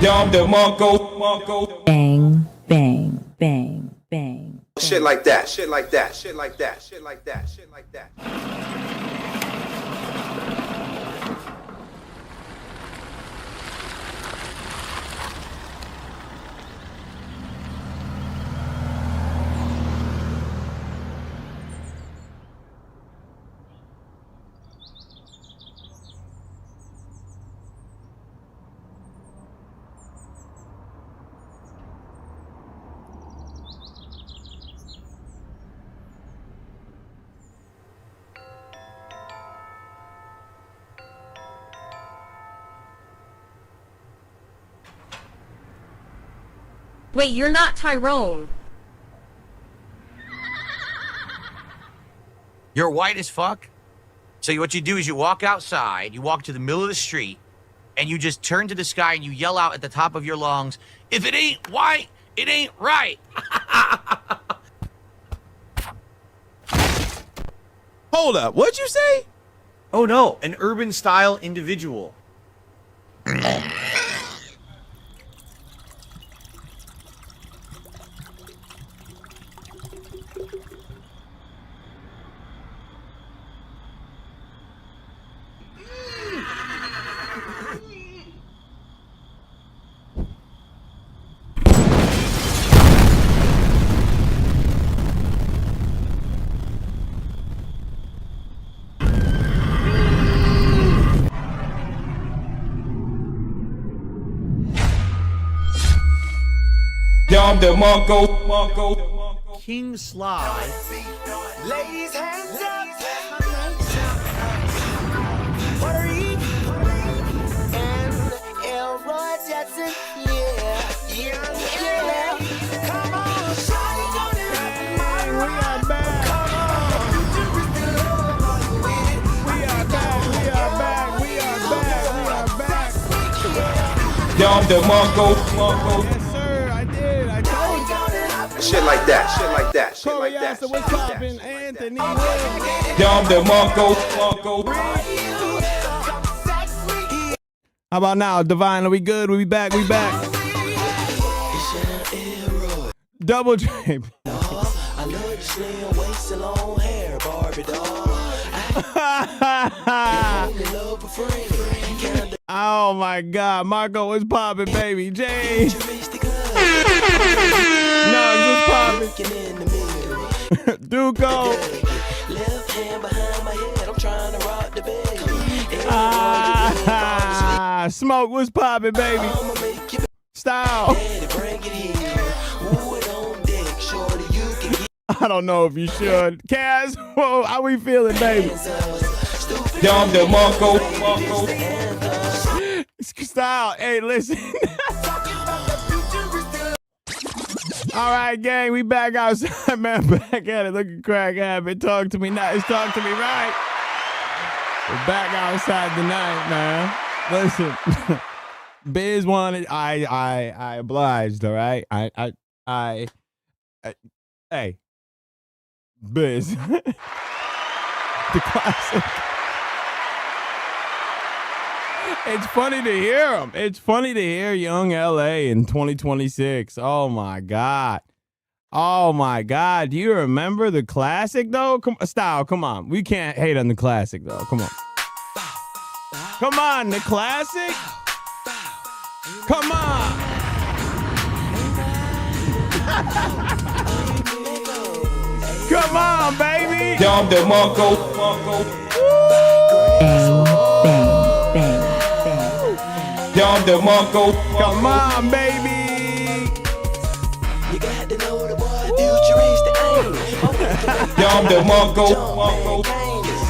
Dom the Monko. Bang, bang, bang, bang. Shit like that, shit like that, shit like that, shit like that, shit like that. Wait, you're not Tyrone. You're white as fuck? So what you do is you walk outside, you walk to the middle of the street, and you just turn to the sky and you yell out at the top of your lungs, if it ain't white, it ain't right. Hold up, what'd you say? Oh no, an urban style individual. Dom the Monko. King Sly. Ladies, hands up. Puerto Rico and Elroy Jackson. Yeah. Come on, shawty, don't it happen my way. We are back. Come on, you just love all you with it. We are back. We are back. Dom the Monko. Yes, sir. I did. I told you. Shit like that, shit like that, shit Corey like that. Yasser, what's poppin'? Anthony Williams. Dom the Monko. How about now, Divine? Are we good? We back. Double J. I love your slim waist and long hair, Barbie doll. Oh my God, Marco, what's poppin', baby? Jay. No, what's poppin'? Duco. Left hand behind my head, I'm trying to rock the bed. Smoke, what's poppin', baby? I'ma make you Style. ready, bring it in. Ooh, it on deck, shorty, you can get I don't know if you should. Kaz, whoa, how we feeling, baby? Dom the Monko. Style, hey, listen. All right, gang, we back outside, man. Back at it. Look at Crack Habit. Talk to me nice. Talk to me right. We're back outside tonight, man. Listen, Biz wanted. I obliged. All right. I hey, Biz. The classic. It's funny to hear him. It's funny to hear Young LA in 2026. Oh my God. Oh my God. Do you remember the classic though? Style, come on. We can't hate on the classic though. Come on. Come on, the classic. Come on. Come on, baby. Dom the Monko. Bang, bang, bang. Dom the Monko. Come on, baby. You got to know the boy, future is the aim. Dom the Monko.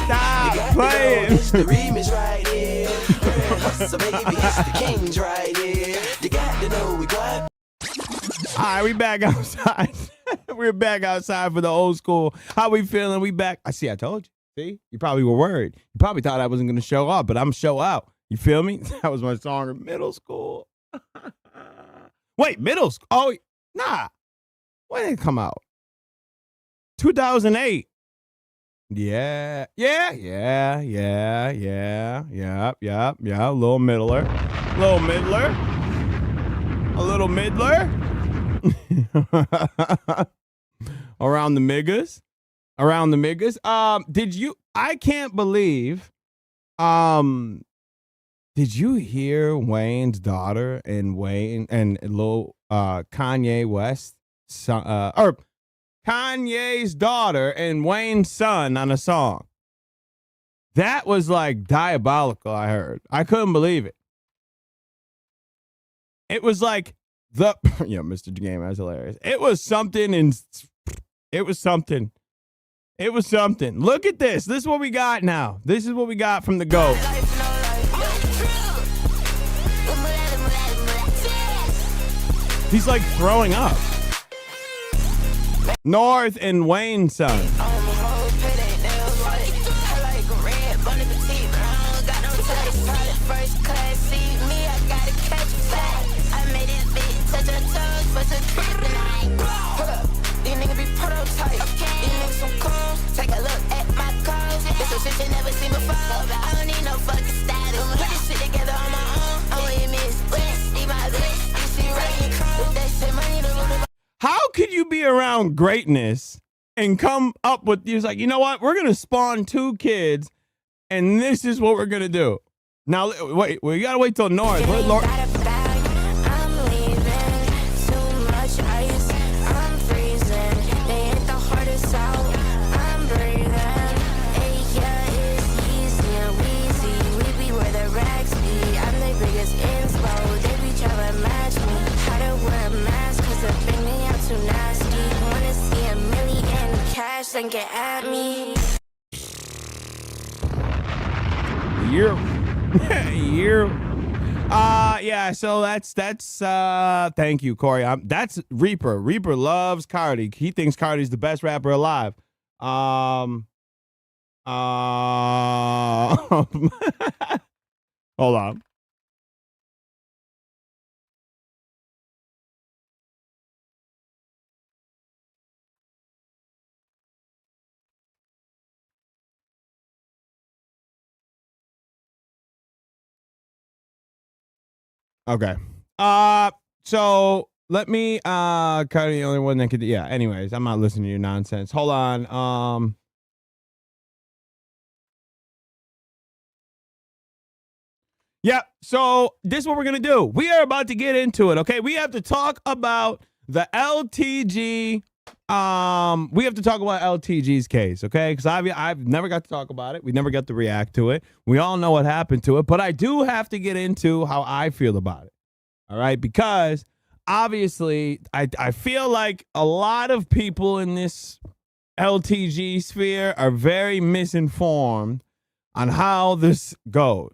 Stop playing. It's the remix right here. So baby, it's the kings right here. You got to know we got. All right, we back outside. We're back outside for the old school. How we feeling? We back. I told you. See? You probably were worried. You probably thought I wasn't going to show up, but I'm show out. You feel me? That was my song in middle school. Wait, middle school? Oh, nah. When did it come out? 2008. Yeah. Lil Middler. A little middler. Around the Miggas. Around the Miggas. I can't believe, did you hear Wayne's daughter and Kanye West, or Kanye's daughter and Wayne's son on a song? That was like diabolical, I heard. I couldn't believe it. It was like Mr. Game, that's hilarious. It was something. Look at this. This is what we got now. This is what we got from the GOAT. He's like throwing up. North and Wayne's son. How could you be around greatness and come up with, he was like, you know what? We're going to spawn 2 kids and this is what we're going to do. Now, wait, we got to wait till North. And get at me. Yeah, so that's thank you, Corey. That's Reaper. Reaper loves Cardi. He thinks Cardi's the best rapper alive. Hold on. Okay. So let me kind of the only one that could, yeah, anyways, I'm not listening to your nonsense. Hold on. Yeah, so this is what we're gonna do. We are about to get into it, okay? We have to talk about the LTG. We have to talk about LTG's case, okay? Because I've never got to talk about it. We never got to react to it. We all know what happened to it, but I do have to get into how I feel about it. All right, because obviously I feel like a lot of people in this LTG sphere are very misinformed on how this goes.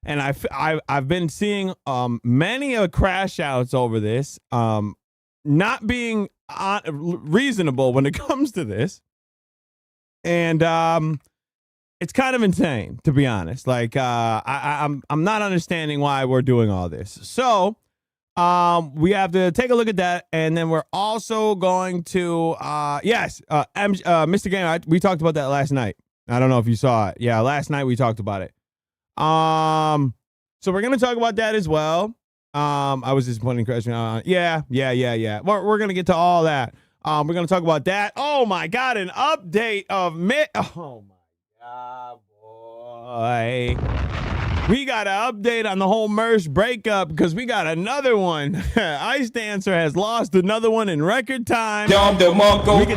And I've been seeing many crash outs over this, not being reasonable when it comes to this. And it's kind of insane, to be honest. Like I'm not understanding why we're doing all this. So we have to take a look at that, and then we're also going to Mr. Game. We talked about that last night. I don't know if you saw it. Yeah, last night we talked about it. So we're gonna talk about that as well. I was just putting a question on. Yeah. We're gonna get to all that. We're gonna talk about that. Oh my God, an update of Oh my God, boy. We got an update on the whole Mersh breakup because we got another one. ICEDANCER has lost another one in record time. We get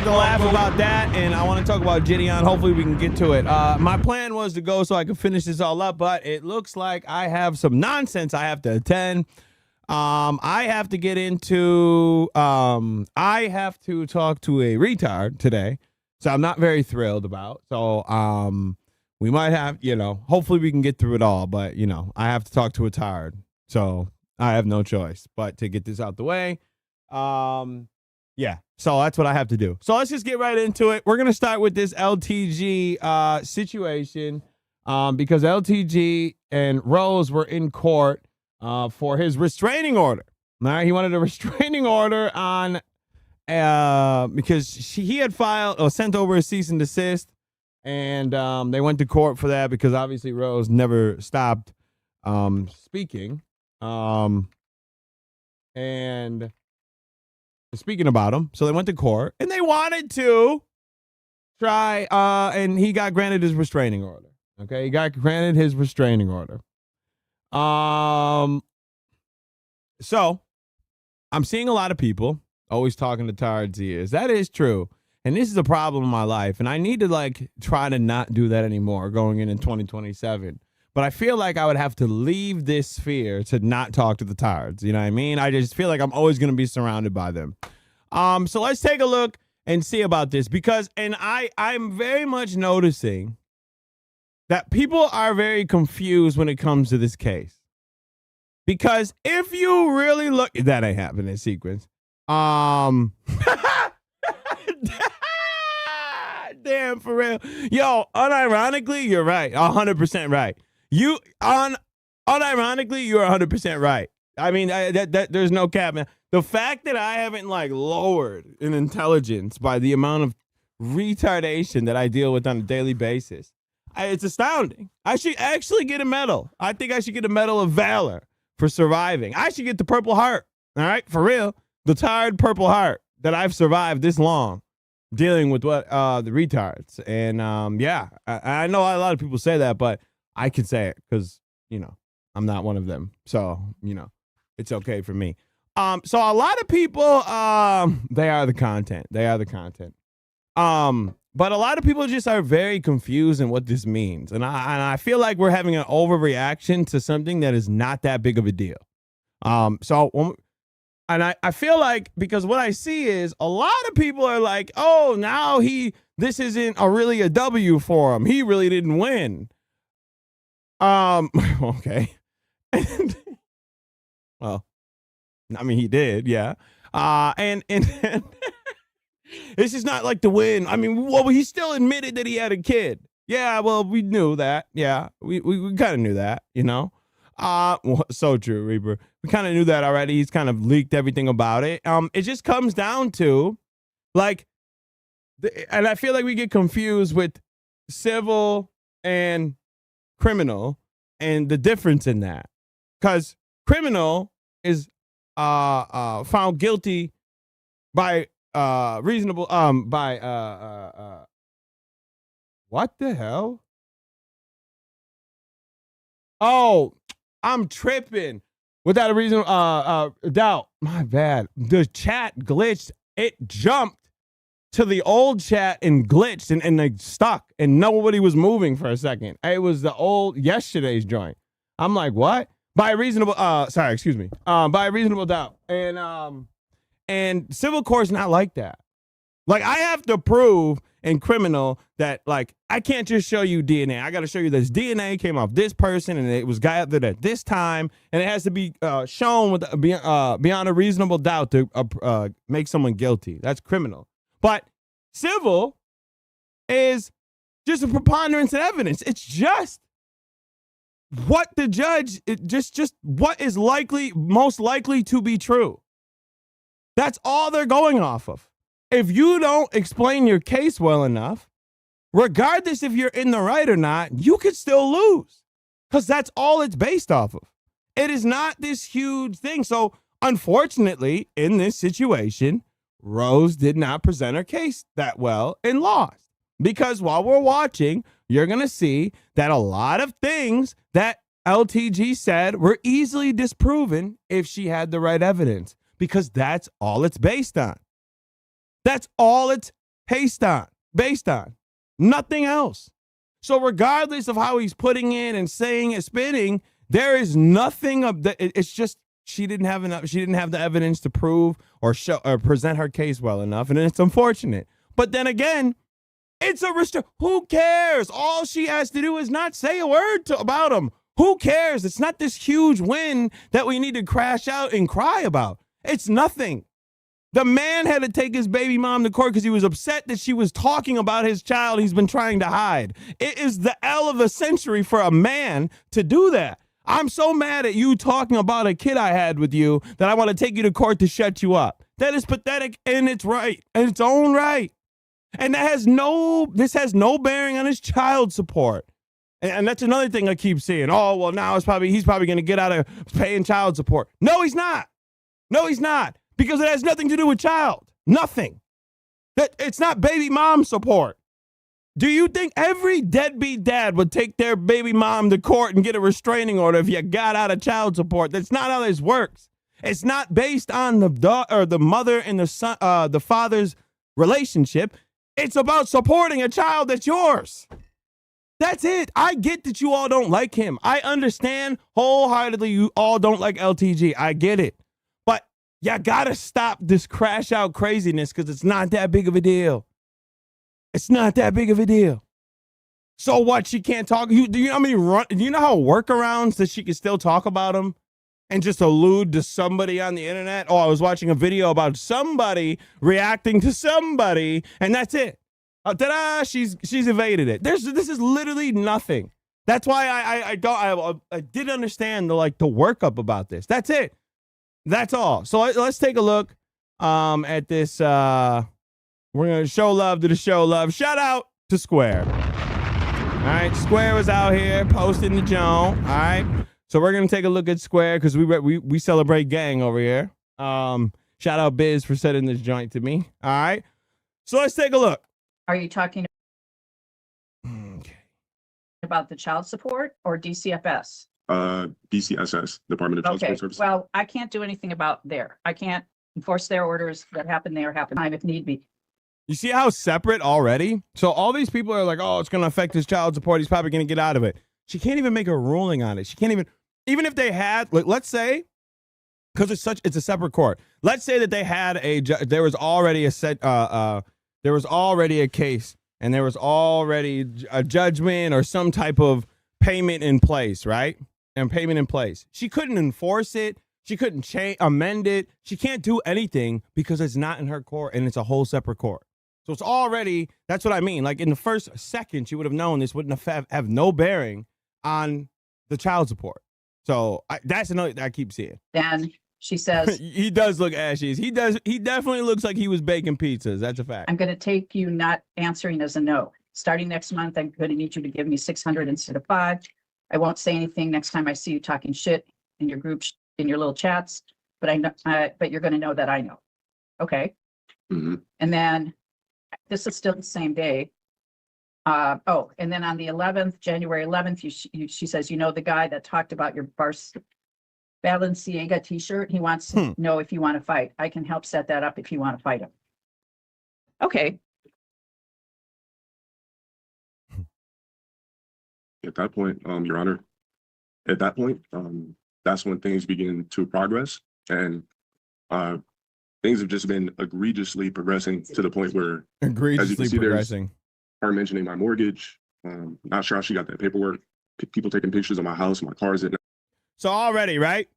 to laugh about that, and I want to talk about Jidion. Hopefully we can get to it. My plan was to go so I could finish this all up, but it looks like I have some nonsense I have to attend. I have to get into, I have to talk to a retard today, so I'm not very thrilled about. So, we might have, hopefully we can get through it all, but, I have to talk to a tard, so I have no choice but to get this out the way. Yeah, so that's what I have to do. So let's just get right into it. We're going to start with this LTG situation because LTG and Rose were in court for his restraining order. All right, he wanted a restraining order on because he had filed or sent over a cease and desist. And they went to court for that because obviously Rose never stopped speaking. And speaking about him, so they went to court and they wanted to try, and he got granted his restraining order. Okay, he got granted his restraining order. So I'm seeing a lot of people always talking to Tard's ears. That is true. And this is a problem in my life. And I need to like try to not do that anymore going in 2027. But I feel like I would have to leave this sphere to not talk to the Tards. You know what I mean? I just feel like I'm always going to be surrounded by them. So let's take a look and see about this because, and I'm very much noticing that people are very confused when it comes to this case. Because if you really look, that ain't happening in sequence. Damn, for real. Yo, unironically, you're right. 100% right. Unironically, you're 100% right. I mean, there's no cap, man. The fact that I haven't like lowered in intelligence by the amount of retardation that I deal with on a daily basis, it's astounding. I should actually get a medal. I think I should get a Medal of Valor for surviving. I should get the Purple Heart. All right, for real, the tired Purple Heart that I've survived this long dealing with what the retards. And yeah, I know a lot of people say that, but I can say it because I'm not one of them. So it's okay for me. So a lot of people, they are the content. They are the content. But a lot of people just are very confused in what this means. And I feel like we're having an overreaction to something that is not that big of a deal. I feel like, because what I see is a lot of people are like, oh, now this isn't really a W for him. He really didn't win. Okay. Well, I mean, he did. Yeah. And this is not like the win. I mean, well, he still admitted that he had a kid. Yeah, well, we knew that. Yeah, we kind of knew that, Well, so true, Reaper. We kind of knew that already. He's kind of leaked everything about it. It just comes down to, like, and I feel like we get confused with civil and criminal and the difference in that. Because criminal is found guilty by reasonable what the hell? Oh, I'm tripping. Without a reason doubt. My bad. The chat glitched. It jumped to the old chat and glitched and like stuck and nobody was moving for a second. It was the old yesterday's joint. I'm like, what? By a reasonable by a reasonable doubt. And civil court's not like that. Like, I have to prove in criminal that, like, I can't just show you DNA. I got to show you this DNA came off this person and it was gathered at this time, and it has to be shown with beyond a reasonable doubt to make someone guilty. That's criminal. But civil is just a preponderance of evidence. It's just what the judge, just what is most likely to be true. That's all they're going off of. If you don't explain your case well enough, regardless if you're in the right or not, you could still lose because that's all it's based off of. It is not this huge thing. So unfortunately, in this situation, Rose did not present her case that well and lost, because while we're watching, you're going to see that a lot of things that LTG said were easily disproven if she had the right evidence, because that's all it's based on. That's all it's based on. Nothing else. So regardless of how he's putting in and saying and spinning, there is nothing of that. It's just she didn't have enough. She didn't have the evidence to prove or show or present her case well enough, and it's unfortunate. But then again, it's a who cares? All she has to do is not say a word about him. Who cares? It's not this huge win that we need to crash out and cry about. It's nothing. The man had to take his baby mom to court because he was upset that she was talking about his child he's been trying to hide. It is the L of the century for a man to do that. I'm so mad at you talking about a kid I had with you that I want to take you to court to shut you up. That is pathetic in its right, in its own right. And this has no bearing on his child support. And that's another thing I keep seeing. Oh, well, now he's probably going to get out of paying child support. No, he's not. No, he's not, because it has nothing to do with child. Nothing. It's not baby mom support. Do you think every deadbeat dad would take their baby mom to court and get a restraining order if you got out of child support? That's not how this works. It's not based on the mother and the son, the father's relationship. It's about supporting a child that's yours. That's it. I get that you all don't like him. I understand wholeheartedly you all don't like LTG. I get it. But you gotta stop this crash out craziness, because it's not that big of a deal. It's not that big of a deal. So what? She can't talk. Do you know how many do you know how workarounds that she can still talk about him and just allude to somebody on the internet? Oh, I was watching a video about somebody reacting to somebody, and that's it. Ta-da! She's evaded it. This is literally nothing. That's why I did understand the workup about this. That's it. That's all. So let's take a look at this. We're going to show love to the show love. Shout out to Square. All right. Square was out here posting the joint. All right. So we're going to take a look at Square, because we celebrate gang over here. Shout out Biz for sending this joint to me. All right. So let's take a look. Are you talking about the child support or DCFS? DCSS, Department of Child Support Services. Well, I can't do anything about there. I can't enforce their orders. That happen there, happen time if need be. You see how separate already? So all these people are like, oh, it's going to affect his child support. He's probably going to get out of it. She can't even make a ruling on it. She can't even if they had, let's say, because it's a separate court. Let's say that they had there was already a case, and there was already a judgment or some type of payment in place, right? And payment in place. She couldn't enforce it. She couldn't amend it. She can't do anything because it's not in her court, and it's a whole separate court. So it's already, that's what I mean. Like in the first second, she would have known this wouldn't have no bearing on the child support. So that's another I keep seeing. Then she says, he does look ashy. He definitely looks like he was baking pizzas. That's a fact. I'm going to take you not answering as a no. Starting next month, I'm going to need you to give me 600 instead of 5. I won't say anything next time I see you talking shit in your groups, in your little chats, but I know, but you're going to know that I know. Okay. Mm-hmm. And then this is still the same day. And then on the 11th, January 11th, she says, you know, the guy that talked about your Balenciaga t-shirt, he wants to know if you want to fight. I can help set that up if you want to fight him. Okay. At that point, Your Honor, that's when things begin to progress, and things have just been egregiously progressing to the point where, as you can see, there's her mentioning my mortgage. Not sure how she got that paperwork. People taking pictures of my house, my cars. So already, right?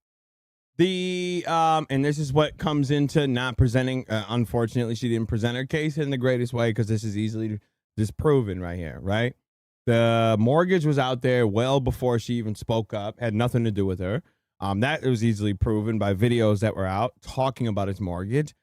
And this is what comes into not presenting. Unfortunately, she didn't present her case in the greatest way, because this is easily disproven right here, right? The mortgage was out there well before she even spoke up. Had nothing to do with her. That was easily proven by videos that were out talking about his mortgage.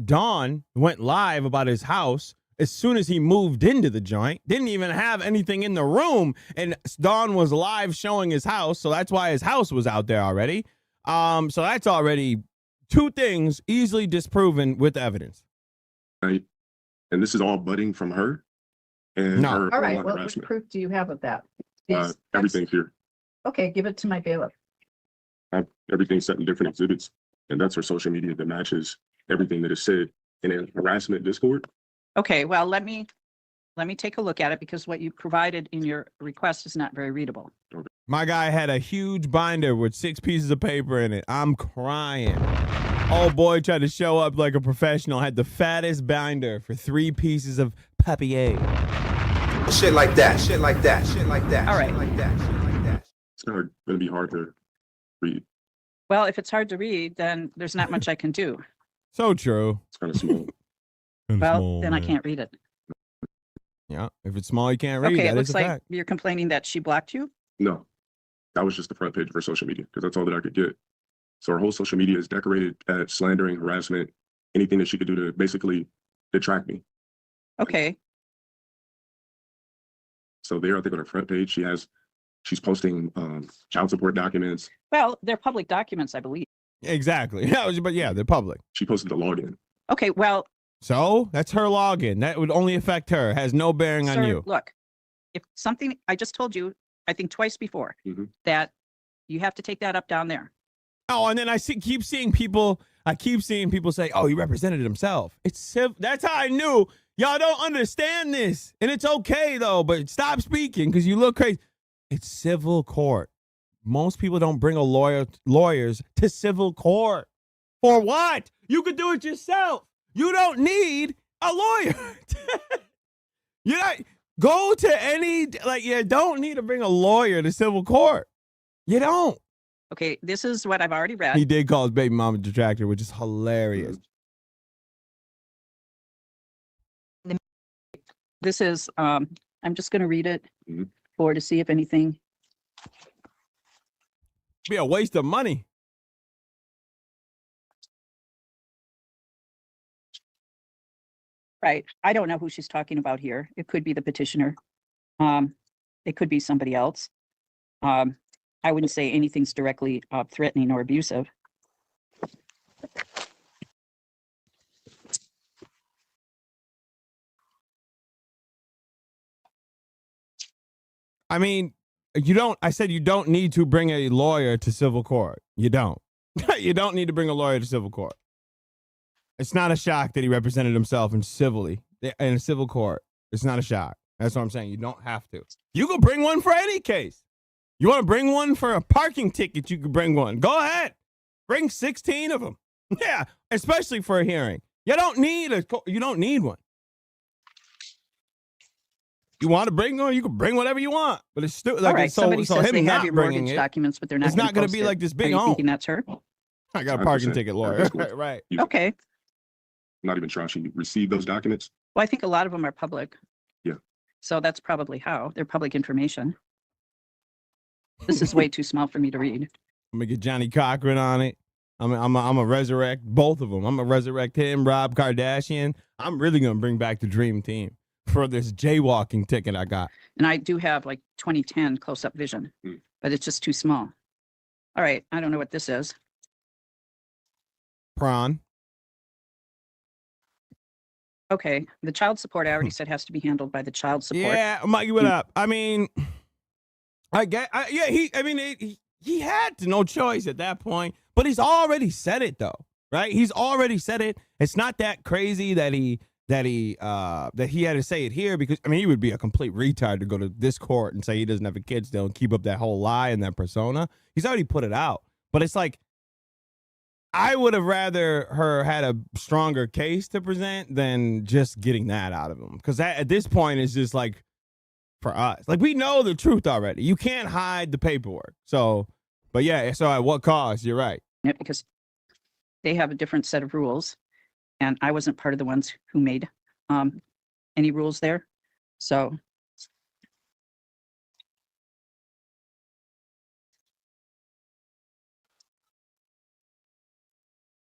Don went live about his house as soon as he moved into the joint. Didn't even have anything in the room, and Don was live showing his house, so that's why his house was out there already. So that's already two things easily disproven with evidence. Right, and this is all budding from her. And no. Her all right. What harassment. Proof do you have of that? Everything's here. Okay, give it to my bailiff. Everything's set in different exhibits, and that's her social media that matches everything that is said in a harassment Discord. Okay, well, let me take a look at it, because what you provided in your request is not very readable. Okay. My guy had a huge binder with 6 pieces of paper in it. I'm crying. Old boy tried to show up like a professional, had the fattest binder for 3 pieces of papier. Shit like that, shit like that, shit like that. All right. Shit like that, shit like that. It's going to be hard to read. Well, if it's hard to read, then there's not much I can do. So true. It's kind of small. Well, then I can't read it. Yeah, if it's small, you can't read. Okay, that it looks is a like fact. you're complaining that she blocked you? No, that was just the front page of her social media, because that's all that I could get. So her whole social media is decorated at slandering, harassment, anything that she could do to basically detract me. Okay. So there, I think on her front page, she's posting child support documents. Well, they're public documents, I believe. Exactly. But yeah, they're public. She posted the login. Okay, well, So that's her login. That would only affect her. Has no bearing on sir, you. look, if something, I just told you, I think twice before, Mhm. that you have to take that up down there. Oh, and then I keep seeing people say, "Oh, he represented himself." It's that's how I knew y'all don't understand this, and it's okay though. But stop speaking because you look crazy. It's civil court. Most people don't bring lawyers to civil court for what? You could do it yourself. You don't need a lawyer. You not go to any you don't need to bring a lawyer to civil court. You don't. Okay, this is what I've already read. He did call his baby mama a detractor, which is hilarious. This is, I'm just going to read it Mhm. to see if anything. Be a waste of money. Right. I don't know who she's talking about here. It could be the petitioner. It could be somebody else. I wouldn't say anything's directly threatening or abusive. I mean, I said you don't need to bring a lawyer to civil court. You don't. You don't need to bring a lawyer to civil court. It's not a shock that he represented himself in a civil court. It's not a shock. That's what I'm saying. You don't have to. You can bring one for any case. You want to bring one for a parking ticket, you can bring one. Go ahead. Bring 16 of them. Yeah, especially for a hearing. You don't need one. You want to bring one, you can bring whatever you want. But it's still All right. Somebody so says him they have not your bringing mortgage it. documents, but they're not. It's not going to be like this big Are you home. thinking that's her? I got a parking 100%. ticket lawyer. That's cool. Right. You- Okay. Not even sure how she received those documents. Well, I think a lot of them are public. Yeah. So that's probably how. They're public information. This is way too small for me to read. I'm gonna get Johnny Cochran on it. I'm gonna resurrect both of them. I'm gonna resurrect him, Rob Kardashian. I'm really gonna bring back the dream team for this jaywalking ticket I got. And I do have like 2010 close-up vision, but it's just too small. All right. I don't know what this is. Prawn. Okay. The child support, I already said, has to be handled by the child support. Yeah, Mikey, what up? I mean, he had no choice at that point, but he's already said it though, right? He's already said it. It's not that crazy that he had to say it here because he would be a complete retard to go to this court and say he doesn't have a kid still and keep up that whole lie and that persona. He's already put it out, but it's like I would have rather her had a stronger case to present than just getting that out of him because at this point it's just like. For us, like we know the truth already. You can't hide the paperwork. So, but yeah. So at what cost? You're right. Yeah, because they have a different set of rules, and I wasn't part of the ones who made any rules there. So,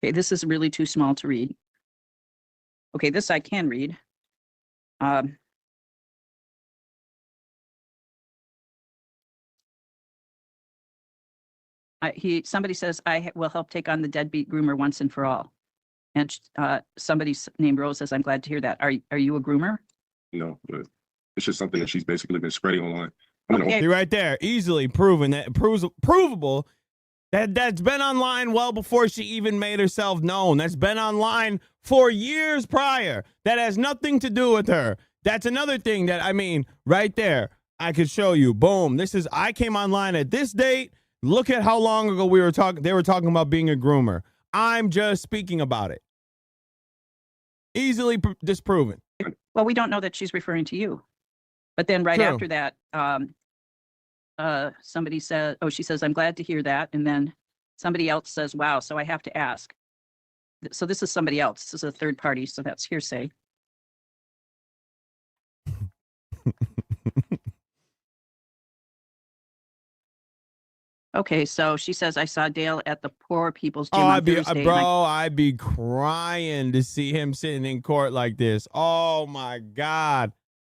okay, this is really too small to read. Okay, this I can read. Somebody says I will help take on the deadbeat groomer once and for all, and somebody named Rose says I'm glad to hear that. Are you a groomer? No, but it's just something that she's basically been spreading online. See right there, easily proven that provable that's been online well before she even made herself known. That's been online for years prior. That has nothing to do with her. That's another thing that right there. I could show you. Boom. I came online at this date. Look at how long ago they were talking about being a groomer. I'm just speaking about it. Easily disproven. Well, we don't know that she's referring to you. But then right after that, somebody said, she says, I'm glad to hear that. And then somebody else says, wow, so I have to ask. So this is somebody else. This is a third party, so that's hearsay. Okay, so she says, I saw Dale at the Poor People's Gym on Thursday. I'd be crying to see him sitting in court like this. Oh, my God.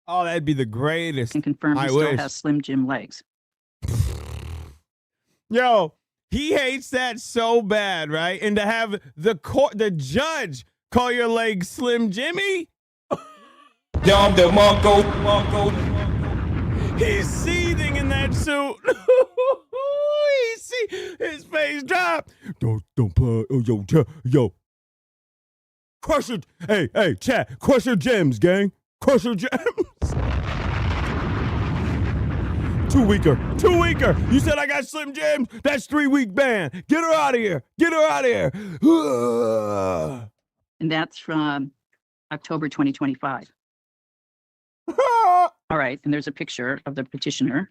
Oh, that'd be the greatest. Can confirm he still has Slim Jim legs. Yo, He hates that so bad, right? And to have the judge call your leg Slim Jimmy? He's seething in that suit. He see his face drop. Don't play. Oh, yo. Crush your, hey, chat. Crush your gems, gang. Crush your gems. Two weaker. You said I got Slim Jims? That's 3-week ban. Get her out of here. And that's from October 2025. All right. And there's a picture of the petitioner.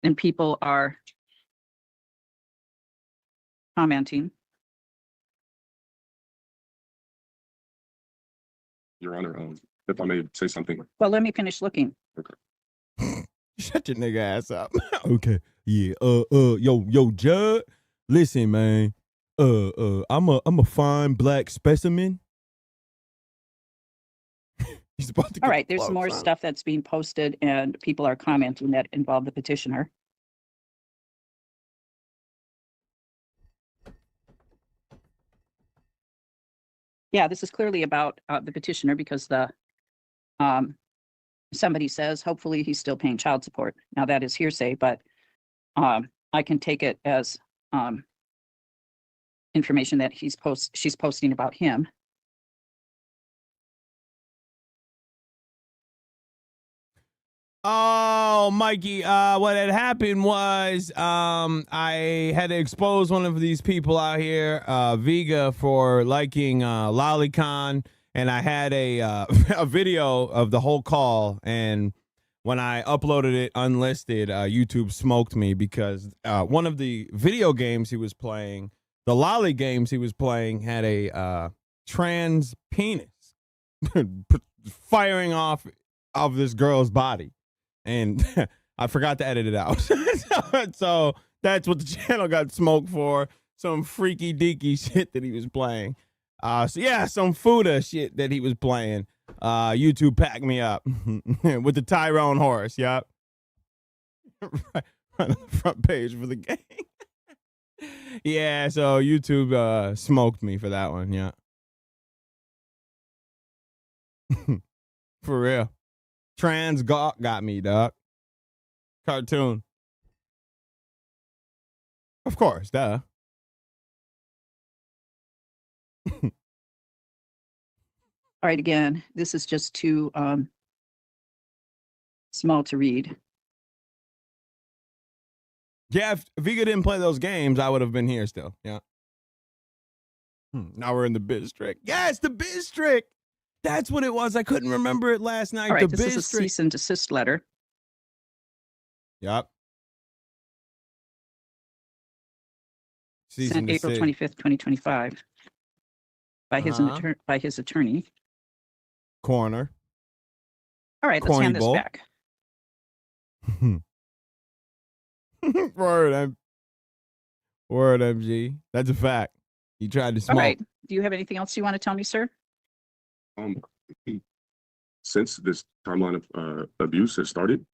And people are commenting. Your Honor, if I may say something. Well, let me finish looking. Okay. Shut your nigga ass up. Okay. Yeah. Yo, Judge. Listen, man. I'm a fine black specimen. He's about to All right. There's more stuff that's being posted, and people are commenting that involve the petitioner. Yeah, this is clearly about the petitioner because the somebody says hopefully he's still paying child support. Now that is hearsay, but I can take it as information that she's posting about him. Oh, Mikey, what had happened was I had to expose one of these people out here, Vega, for liking Lolicon, and I had a video of the whole call, and when I uploaded it unlisted, YouTube smoked me because one of the video games he was playing, the lolly games he was playing, had a trans penis firing off of this girl's body. And I forgot to edit it out. So that's what the channel got smoked for. Some freaky deaky shit that he was playing. So yeah, some Fuda shit that he was playing. YouTube packed me up with the Tyrone horse. Yep. right on the front page for the game. Yeah, so YouTube smoked me for that one. Yeah. For real. Trans Gawk got me, dog. Cartoon. Of course, duh. All right, again, this is just too small to read. Yeah, if Vega didn't play those games, I would have been here still. Yeah. Now we're in the Bistrict. Yes, the Bistrict. That's what it was. I couldn't remember it last night. All right, the this is a cease and desist letter. Yep. Sent April 25th, 2025 by his attorney. Corner. All right, let's hand this back. Word, MG. That's a fact. He tried to smoke. All right. Do you have anything else you want to tell me, sir? Since this timeline of abuse has started.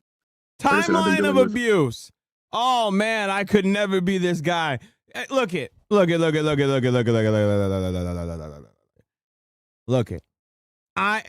Timeline of abuse. Oh man, I could never be this guy. Look it. Look it.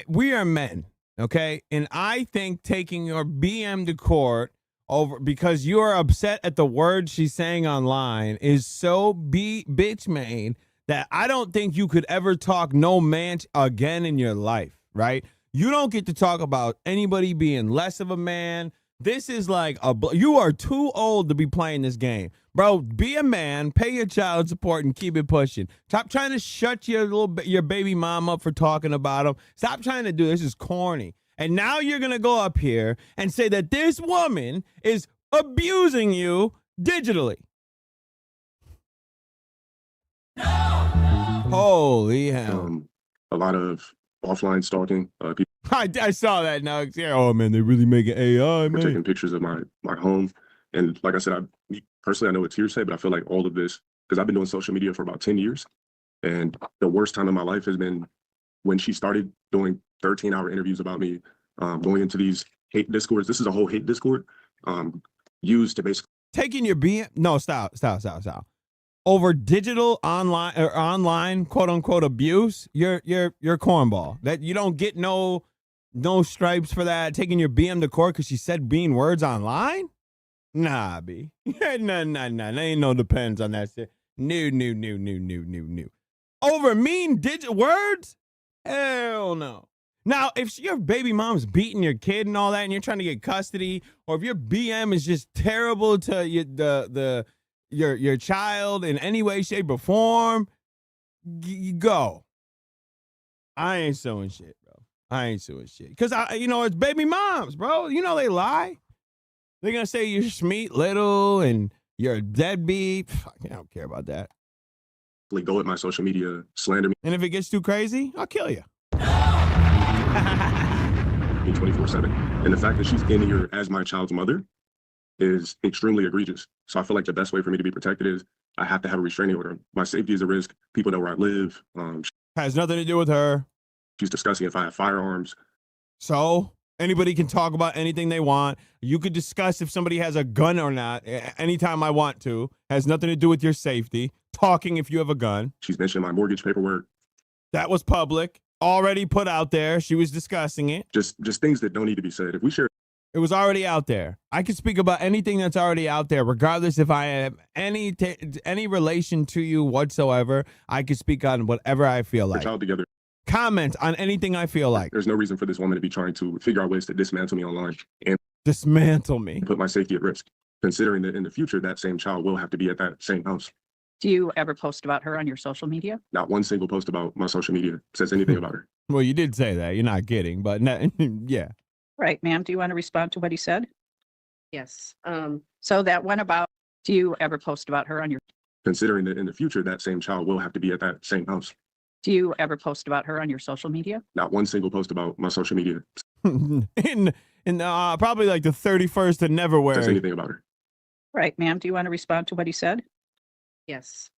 We are men, okay? And I think taking your BM to court over because you are upset at the words she's saying online is so bitch made that I don't think you could ever talk no man again in your life, right? You don't get to talk about anybody being less of a man. This is like you are too old to be playing this game. Bro, be a man, pay your child support, and keep it pushing. Stop trying to shut your baby mom up for talking about him. Stop trying to do this. Is corny. And now you're going to go up here and say that this woman is abusing you digitally. No! Holy hell. A lot of offline stalking. People I saw that now. Yeah, oh, man, they're really making AI, man. Taking pictures of my home. And like I said, personally, I know it's hearsay, but I feel like all of this, because I've been doing social media for about 10 years. And the worst time of my life has been when she started doing 13-hour interviews about me, going into these hate discords. This is a whole hate discord used to basically. Taking your BM. No, stop. over digital online quote unquote abuse, you're cornball. That you don't get no stripes for that. Taking your BM to court because she said mean words online? Nah, B. Nah. There ain't no depends on that shit. No. Over mean words? Hell no. Now, if your baby mom's beating your kid and all that, and you're trying to get custody, or if your BM is just terrible to your child in any way, shape, or form, you go. I ain't suing shit, bro. I ain't suing shit. Because, it's baby moms, bro. You know they lie. They're going to say you're Schmeat Little and you're a deadbeat. Fuck, I don't care about that. Go at my social media, slander me. And if it gets too crazy, I'll kill you. 24/7. And the fact that she's in here as my child's mother is extremely egregious. So I feel like the best way for me to be protected is I have to have a restraining order. My safety is a risk. People know where I live. Has nothing to do with her. She's discussing if I have firearms. So anybody can talk about anything they want. You could discuss if somebody has a gun or not anytime I want to. Has nothing to do with your safety. Talking if you have a gun. She's mentioned my mortgage paperwork. That was public. Already put out there. She was discussing it. Just things that don't need to be said. If we share, it was already out there. I can speak about anything that's already out there, regardless if I have any relation to you whatsoever. I can speak on whatever I feel like. Child together. Comment on anything I feel like. There's no reason for this woman to be trying to figure out ways to dismantle me online and dismantle me. Put my safety at risk, considering that in the future that same child will have to be at that same house. Do you ever post about her on your social media? Not one single post about my social media says anything about her. Well, you did say that. You're not kidding, but yeah. Right, ma'am. Do you want to respond to what he said? Yes. So that one about, do you ever post about her on your, Considering that in the future that same child will have to be at that same house. do you ever post about her on your social media? Not one single post about my social media in probably like the 31st of Neverwhere. says anything about her. Right, ma'am. Do you want to respond to what he said? Yes.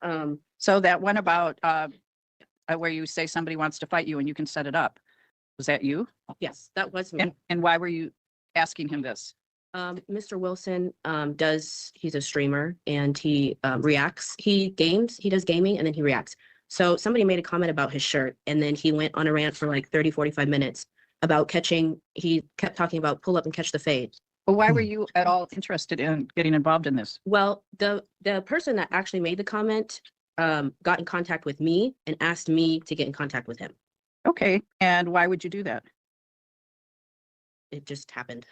So that one about where you say somebody wants to fight you and you can set it up. Was that you? Yes, that was me. And why were you asking him this? Mr. Wilson he's a streamer and he reacts. He does gaming and then he reacts. So somebody made a comment about his shirt and then he went on a rant for like 30-45 minutes about he kept talking about pull up and catch the fade. Well, why were you at all interested in getting involved in this? Well, the person that actually made the comment got in contact with me and asked me to get in contact with him. Okay. And why would you do that? It just happened.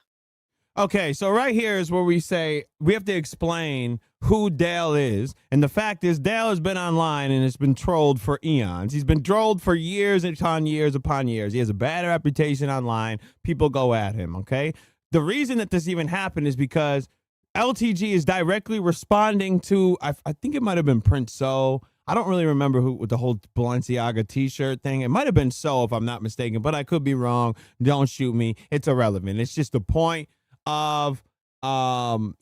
Okay, so right here is where we say we have to explain who Dale is. And the fact is Dale has been online and has been trolled for eons. He's been trolled for years upon years upon years. He has a bad reputation online. People go at him, okay? The reason that this even happened is because LTG is directly responding to, I think it might have been Prince So. I don't really remember who with the whole Balenciaga t-shirt thing. It might have been So if I'm not mistaken, but I could be wrong. Don't shoot me. It's irrelevant. It's just the point of so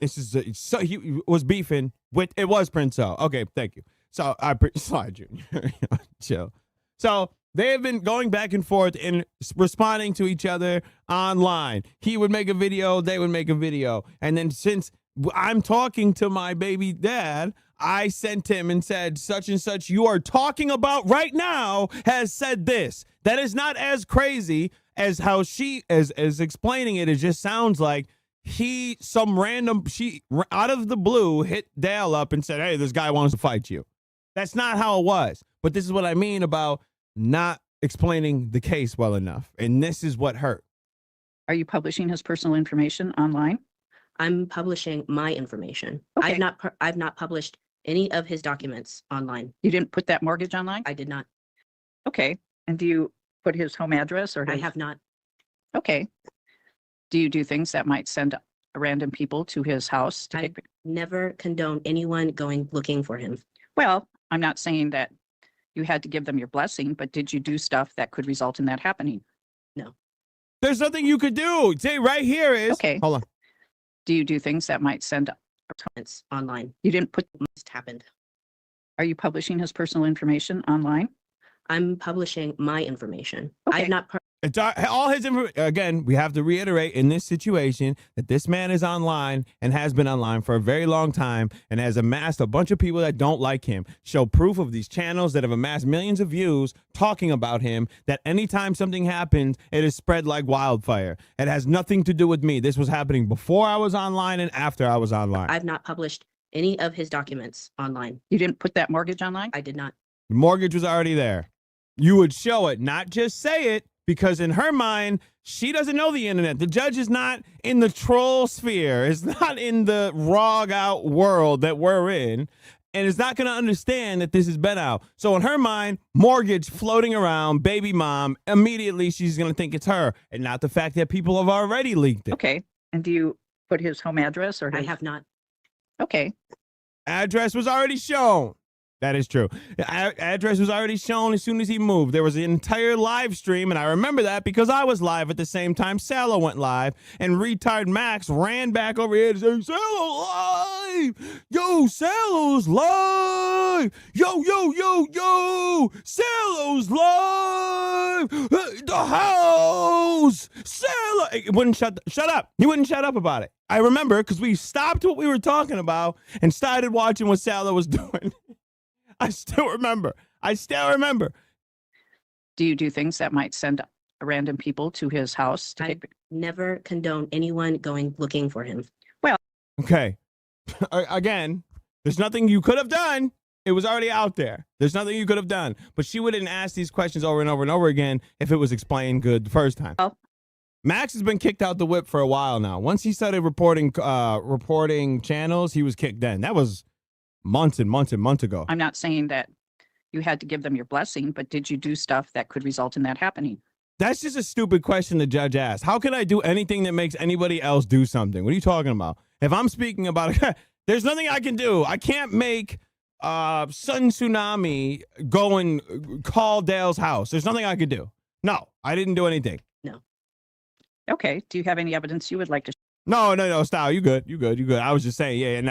he was beefing with, it was Prince So. Okay, thank you. So sorry, Junior. Chill. So they have been going back and forth and responding to each other online. He would make a video, they would make a video. And then since I'm talking to my baby dad, I sent him and said, such and such you are talking about right now has said this. That is not as crazy as how she is explaining it. It just sounds like she out of the blue hit Dale up and said, hey, this guy wants to fight you. That's not how it was. But this is what I mean about not explaining the case well enough. And this is what hurt. Are you publishing his personal information online? I'm publishing my information. Okay. I've not published any of his documents online. You didn't put that mortgage online? I did not. Okay. And do you put his home address or I have not. Okay. Do you do things that might send random people to his house to take? Never condone anyone going looking for him. Well, I'm not saying that you had to give them your blessing, but did you do stuff that could result in that happening? No. There's nothing you could do. Say right here is, okay. Hold on. Do you do things that might send comments online? You didn't put, just happened. Are you publishing his personal information online? I'm publishing my information. Okay. It's all his information. Again, we have to reiterate in this situation that this man is online and has been online for a very long time and has amassed a bunch of people that don't like him. Show proof of these channels that have amassed millions of views talking about him, that anytime something happens, it is spread like wildfire. It has nothing to do with me. This was happening before I was online and after I was online. I've not published any of his documents online. You didn't put that mortgage online? I did not. The mortgage was already there. You would show it, not just say it. Because in her mind, she doesn't know the internet. The judge is not in the troll sphere. It's not in the rog out world that we're in. And is not going to understand that this has been out. So in her mind, mortgage floating around, baby mom, immediately she's going to think it's her. And not the fact that people have already leaked it. Okay. And do you put his home address or his... I have not. Okay. Address was already shown. That is true. Address was already shown as soon as he moved. There was an entire live stream, and I remember that because I was live at the same time Salo went live, and retard Max ran back over here to say, Salo live! Yo, Salo's live! Yo! Salo's live! The house! Salo! He wouldn't shut up. He wouldn't shut up about it. I remember because we stopped what we were talking about and started watching what Salo was doing. I still remember. Do you do things that might send random people to his house? I never condone anyone going looking for him. Okay. Again, there's nothing you could have done. It was already out there. There's nothing you could have done. But she wouldn't ask these questions over and over and over again if it was explained good the first time. Oh. Max has been kicked out the whip for a while now. Once he started reporting channels, he was kicked in. That was months and months and months ago. I'm not saying that you had to give them your blessing, but did you do stuff that could result in that happening? That's just a stupid question the judge asked. How can I do anything that makes anybody else do something? What are you talking about? If I'm speaking about it, there's nothing I can do. I can't make Sun Tsunami go and call Dale's house. There's nothing I could do. No, I didn't do anything. No. Okay. Do you have any evidence you would like to? No, Style. You good. I was just saying,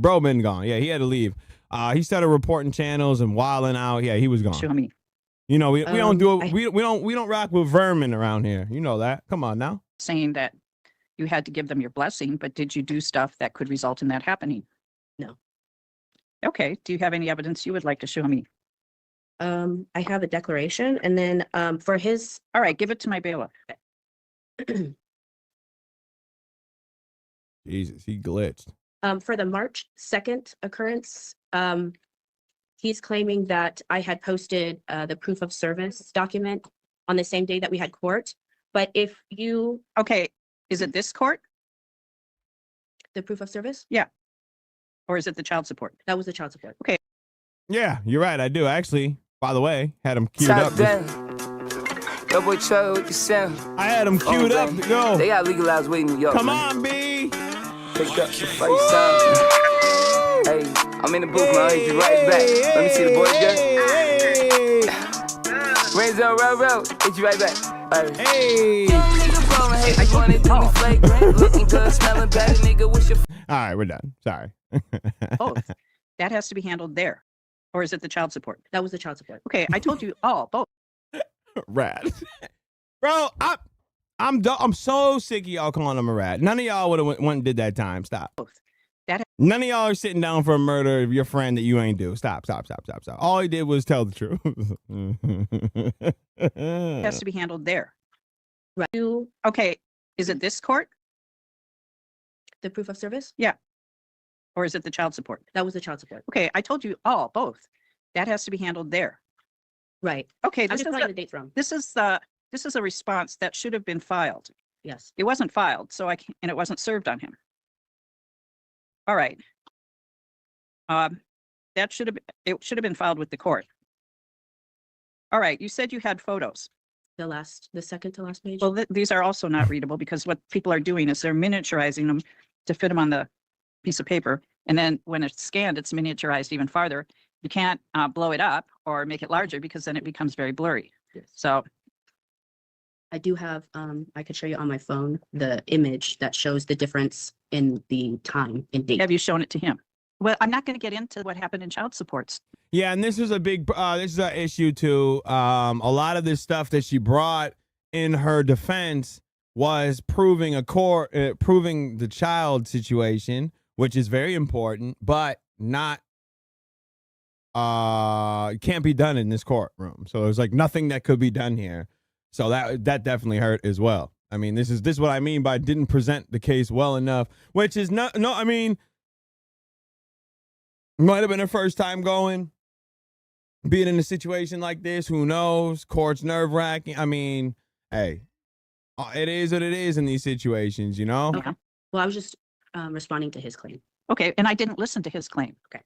bro been gone. Yeah, he had to leave. He started reporting channels and wilding out. Yeah, he was gone. Show me. You know, we don't do it. We don't rock with vermin around here. You know that. Come on now. Saying that you had to give them your blessing, but did you do stuff that could result in that happening? No. Okay. Do you have any evidence you would like to show me? I have a declaration, and then for his. All right, give it to my bailiff. Jesus, he glitched. For the March 2nd occurrence, he's claiming that I had posted the proof of service document on the same day that we had court. But if you... Okay, is it this court? The proof of service? Yeah. Or is it the child support? That was the child support. Okay. Yeah, you're right. I do. Actually, by the way, had him queued up. I had him queued up to go. They got legalized weed in New York. Come on, B. Picked up the first time. Hey, I'm in the booth, man. I'll hit you right back. Let me see the boys, girl. Rains on road, hit you right back. Hey. All right, we're done. Sorry. Both. That has to be handled there. Or is it the child support? That was the child support. Okay, I told you all, both. Rat. Bro, I'm so sick of y'all calling him a rat. None of y'all would have went and did that time. Stop. Both. None of y'all are sitting down for a murder of your friend that you ain't do. Stop. All he did was tell the truth. It has to be handled there. Right. Okay, is it this court? The proof of service? Yeah. Or is it the child support? That was the child support. Okay, I told you all, both. That has to be handled there. Right. Okay, I'm just playing the dates wrong. This is a response that should have been filed. Yes. It wasn't filed, so and it wasn't served on him. All right. It should have been filed with the court. All right, you said you had photos. The second to last page. Well, these are also not readable because what people are doing is they're miniaturizing them to fit them on the piece of paper. And then when it's scanned, it's miniaturized even farther. You can't blow it up or make it larger because then it becomes very blurry. Yes. So I do have, I could show you on my phone, the image that shows the difference in the time and date. Have you shown it to him? Well, I'm not going to get into what happened in child supports. Yeah, and this is a big, this is an issue too. A lot of this stuff that she brought in her defense was proving proving the child situation, which is very important, but not can't be done in this courtroom. So there's like nothing that could be done here. So that definitely hurt as well. I mean, this is what I mean by didn't present the case well enough, which is I mean, might have been her first time being in a situation like this. Who knows? Court's nerve-wracking. I mean, hey, it is what it is in these situations, you know? Okay. Well, I was just responding to his claim. Okay, and I didn't listen to his claim. Okay.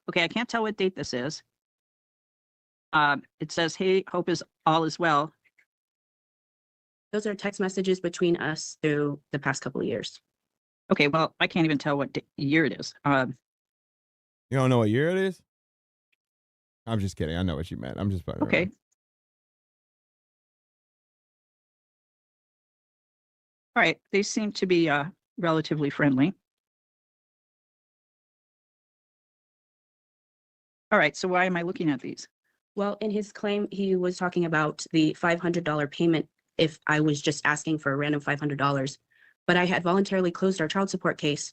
Okay, I can't tell what date this is. It says, hey, hope all is well. Those are text messages between us through the past couple of years. Okay, well, I can't even tell what year it is. You don't know what year it is? I'm just kidding. I know what you meant. I'm just fucking okay. around. All right, they seem to be relatively friendly. All right, so why am I looking at these? Well, in his claim, he was talking about the $500 payment if I was just asking for a random $500. But I had voluntarily closed our child support case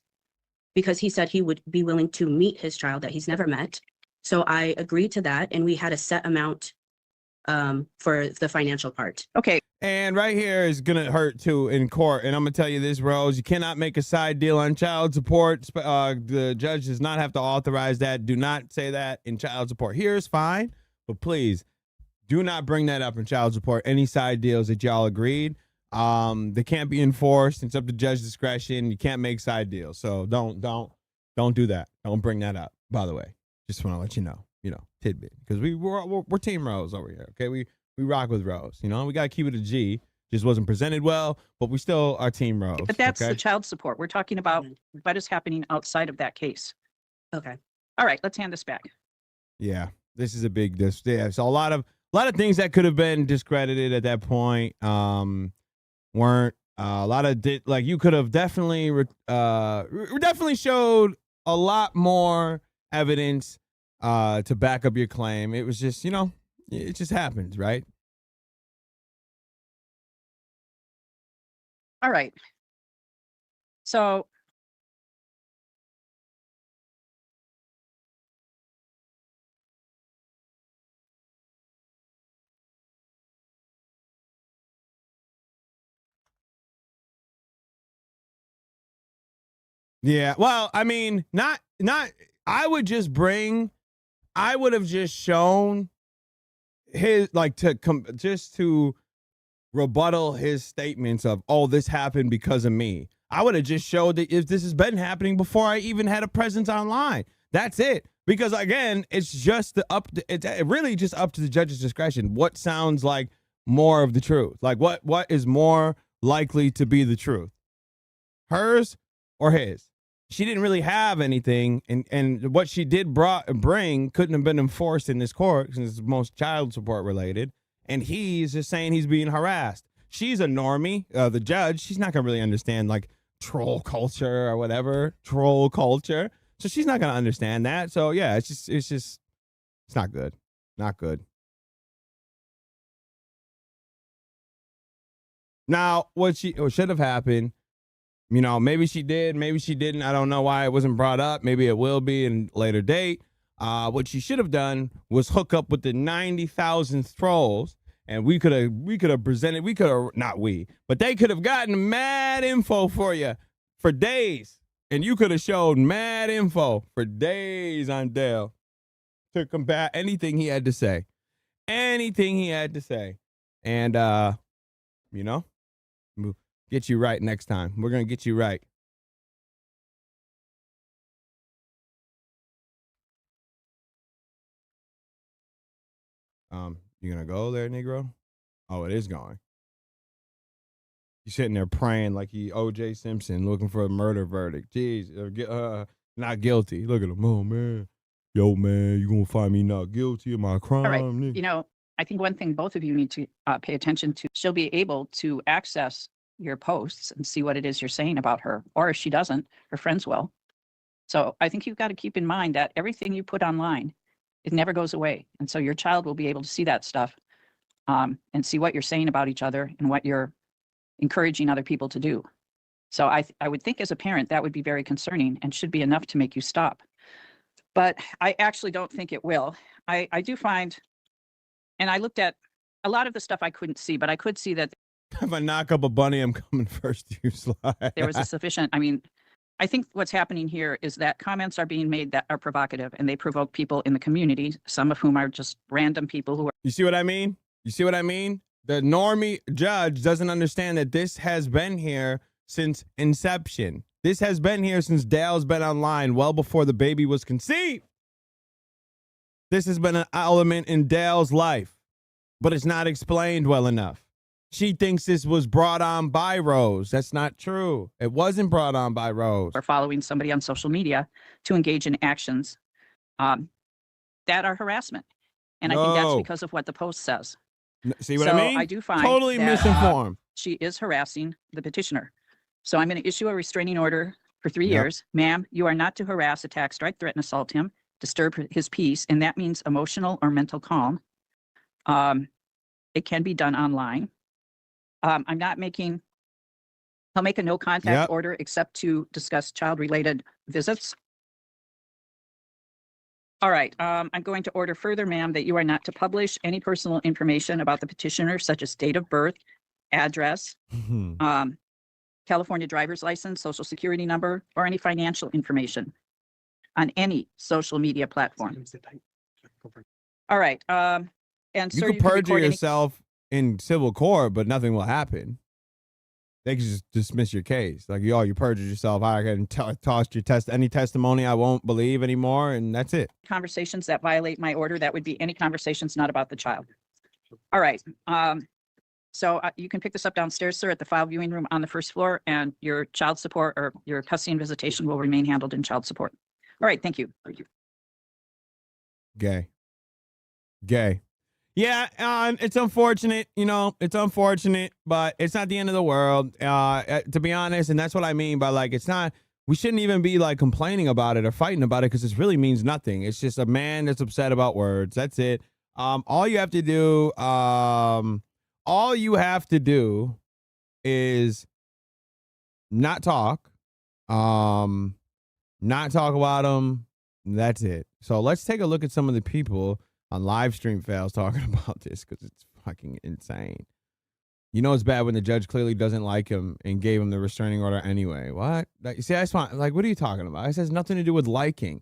because he said he would be willing to meet his child that he's never met. So I agreed to that, and we had a set amount for the financial part. Okay. And right here is going to hurt too in court. And I'm going to tell you this, Rose, you cannot make a side deal on child support. The judge does not have to authorize that. Do not say that in child support. Here is fine, but please do not bring that up in child support. Any side deals that y'all agreed, they can't be enforced. It's up to judge discretion. You can't make side deals. So don't do that. Don't bring that up, by the way. Just want to let you know, tidbit, because we're Team Rose over here. Okay, we rock with Rose. We got to keep it a G. Just wasn't presented well, but we still are Team Rose. But that's okay? the child support. We're talking about what is happening outside of that case. Okay. All right, let's hand this back. Yeah, this is a big yeah. So a lot of things that could have been discredited at that point weren't. A lot of you could have definitely definitely showed a lot more evidence to back up your claim. It was just, it just happens, right? All right. So yeah, well, I mean, not I would have just shown his to rebuttal his statements of, oh, this happened because of me. I would have just showed that if this has been happening before I even had a presence online. That's it. Because again, it's just it's really just up to the judge's discretion. What sounds like more of the truth? Like what is more likely to be the truth? Hers or his? She didn't really have anything, and what she did bring couldn't have been enforced in this court since it's most child support related. And he's just saying he's being harassed. She's a normie, the judge. She's not gonna really understand like troll culture or whatever, troll culture. So she's not gonna understand that. So yeah, it's not good, not good. Now, what should have happened? Maybe she did, maybe she didn't. I don't know why it wasn't brought up. Maybe it will be in a later date. What she should have done was hook up with the 90,000th trolls, and we could have presented. But they could have gotten mad info for you for days, and you could have showed mad info for days on Dale to combat anything he had to say, and get you right next time. We're gonna get you right. You gonna go there, Negro? Oh, it is going. He's sitting there praying like he O.J. Simpson looking for a murder verdict. Jeez, not guilty. Look at him. Oh, man. Yo, man, you gonna find me not guilty of my crime? all right, nigga. I think one thing both of you need to pay attention to, she'll be able to access your posts and see what it is you're saying about her. Or if she doesn't, her friends will. So I think you've got to keep in mind that everything you put online, it never goes away. And so your child will be able to see that stuff and see what you're saying about each other and what you're encouraging other people to do. So I would think as a parent, that would be very concerning and should be enough to make you stop. But I actually don't think it will. I do find, and I looked at a lot of the stuff I couldn't see, but I could see that If I knock up a bunny, I'm coming first to you, Sly. there was a sufficient, I mean, I think what's happening here is that comments are being made that are provocative and they provoke people in the community, some of whom are just random people who are. You see what I mean? You see what I mean? The normie judge doesn't understand that this has been here since inception. This has been here since Dale's been online, well before the baby was conceived. This has been an element in Dale's life, but it's not explained well enough. She thinks this was brought on by Rose. That's not true. It wasn't brought on by Rose. Or following somebody on social media to engage in actions that are harassment. And I think that's because of what the post says. See what I mean? I do find totally that, misinformed. She is harassing the petitioner. So I'm going to issue a restraining order for 3 years. Ma'am, you are not to harass, attack, strike, threaten, assault him, disturb his peace, and that means emotional or mental calm. It can be done online. I'm not making, I'll make a no contact order except to discuss child-related visits. All right, I'm going to order further, ma'am, that you are not to publish any personal information about the petitioner, such as date of birth, address, California driver's license, social security number, or any financial information on any social media platform. All right, and You sir, can you can perjure record any yourself in civil court, but nothing will happen. They can just dismiss your case. Like, yo, you perjured yourself. I can toss your any testimony I won't believe anymore, and that's it. conversations that violate my order. That would be any conversations not about the child. All right. So you can pick this up downstairs, sir, at the file viewing room on the first floor, and your child support or your custody and visitation will remain handled in child support. All right. Thank you. Gay. Yeah, it's unfortunate, it's unfortunate, but it's not the end of the world, to be honest, and that's what I mean by, like, it's not, we shouldn't even be, like, complaining about it or fighting about it, because it really means nothing. It's just a man that's upset about words. That's it. All you have to do is not talk, not talk about them. That's it. So let's take a look at some of the people on live stream fails talking about this, because it's fucking insane. You know it's bad when the judge clearly doesn't like him and gave him the restraining order anyway. What? See, I just want, like, what are you talking about? This has nothing to do with liking.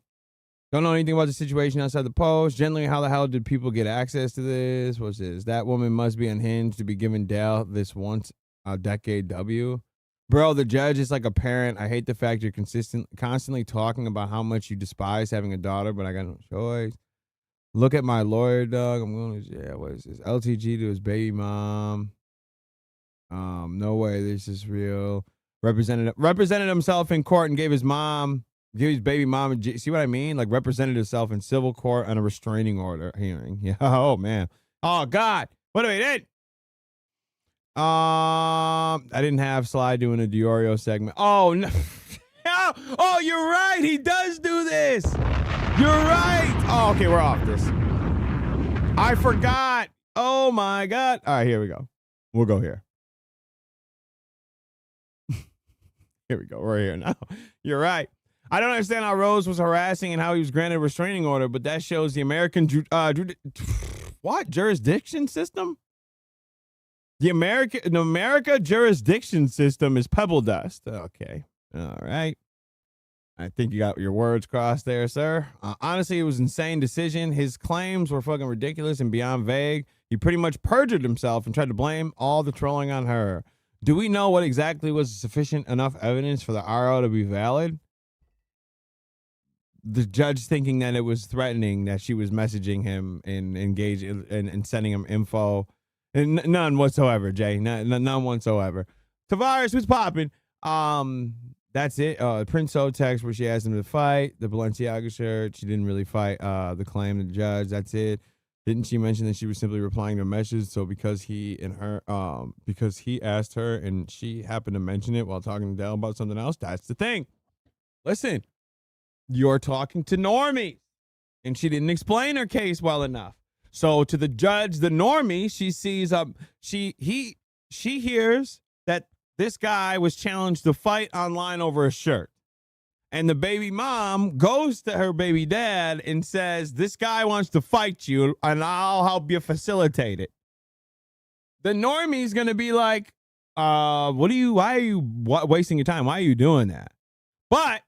Don't know anything about the situation outside the post. Generally, how the hell did people get access to this? What's this? That woman must be unhinged to be giving Dale this once a decade W. Bro, the judge is like a parent. I hate the fact you're constantly talking about how much you despise having a daughter, but I got no choice. Look at my lawyer, dog. I'm going to, what is this? LTG to his baby mom. No way, this is real. Represented himself in court and gave his baby mom, see what I mean? Like, represented himself in civil court on a restraining order hearing. Yeah. Oh, man. Oh, God. What do we did? I didn't have Sly doing a Diorio segment. Oh, no. Oh, you're right. He does do this. You're right. Oh, okay, we're off this. I forgot. Oh, my God. All right, here we go. We'll go here. Here we go. We're here now. You're right. I don't understand how Rose was harassing and how he was granted a restraining order, but that shows the American jurisdiction system? The America jurisdiction system is pebble dust. Okay. All right. I think you got your words crossed there, sir. Honestly, it was an insane decision. His claims were fucking ridiculous and beyond vague. He pretty much perjured himself and tried to blame all the trolling on her. Do we know what exactly was sufficient enough evidence for the RO to be valid? The judge thinking that it was threatening, that she was messaging him and engaging and sending him info. And none whatsoever, Jay. None whatsoever. Tavares, who's popping? That's it. Prince O text where she asked him to fight. The Balenciaga shirt. She didn't really fight the claim to the judge. That's it. Didn't she mention that she was simply replying to a message? So because he asked her and she happened to mention it while talking to Dale about something else, that's the thing. Listen, you're talking to normies. And she didn't explain her case well enough. So to the judge, the normie, she sees she hears that this guy was challenged to fight online over a shirt. And the baby mom goes to her baby dad and says, this guy wants to fight you and I'll help you facilitate it. The normie's going to be like, why are you wasting your time? Why are you doing that? But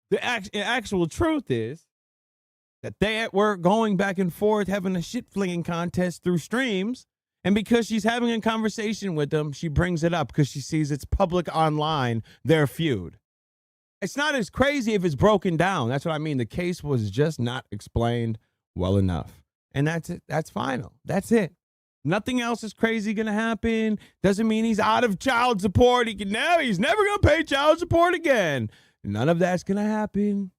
the actual truth is that they were going back and forth having a shit flinging contest through streams. And because she's having a conversation with them, she brings it up because she sees it's public online, their feud. It's not as crazy if it's broken down. That's what I mean. The case was just not explained well enough. And that's it. That's final. That's it. Nothing else is crazy going to happen. Doesn't mean he's out of child support. He's never going to pay child support again. None of that's going to happen.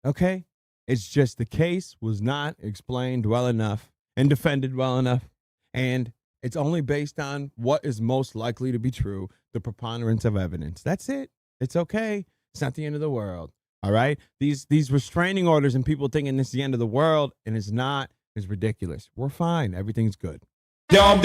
Okay? It's just the case was not explained well enough and defended well enough. And it's only based on what is most likely to be true, the preponderance of evidence. That's it. It's okay. It's not the end of the world. All right? These restraining orders and people thinking this is the end of the world, and it's not, is ridiculous. We're fine. Everything's good. All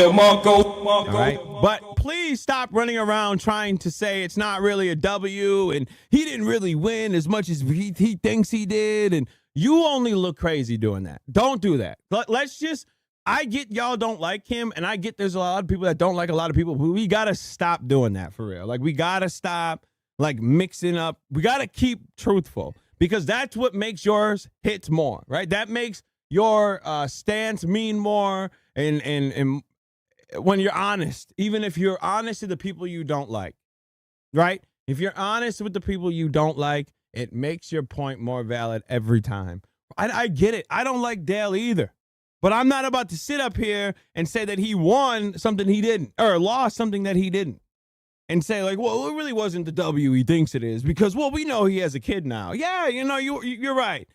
right? But please stop running around trying to say it's not really a W and he didn't really win as much as he thinks he did. And you only look crazy doing that. Don't do that. Let's just, I get y'all don't like him, and I get there's a lot of people that don't like a lot of people. But we got to stop doing that for real. Like, we got to stop like mixing up. We got to keep truthful because that's what makes yours hits more, right? That makes your stance mean more. And when you're honest, even if you're honest to the people you don't like, right? If you're honest with the people you don't like, it makes your point more valid every time. I get it. I don't like Dale either. But I'm not about to sit up here and say that he won something he didn't, or lost something that he didn't. And say like, well, it really wasn't the W he thinks it is because, well, we know he has a kid now. Yeah, you know, you're right.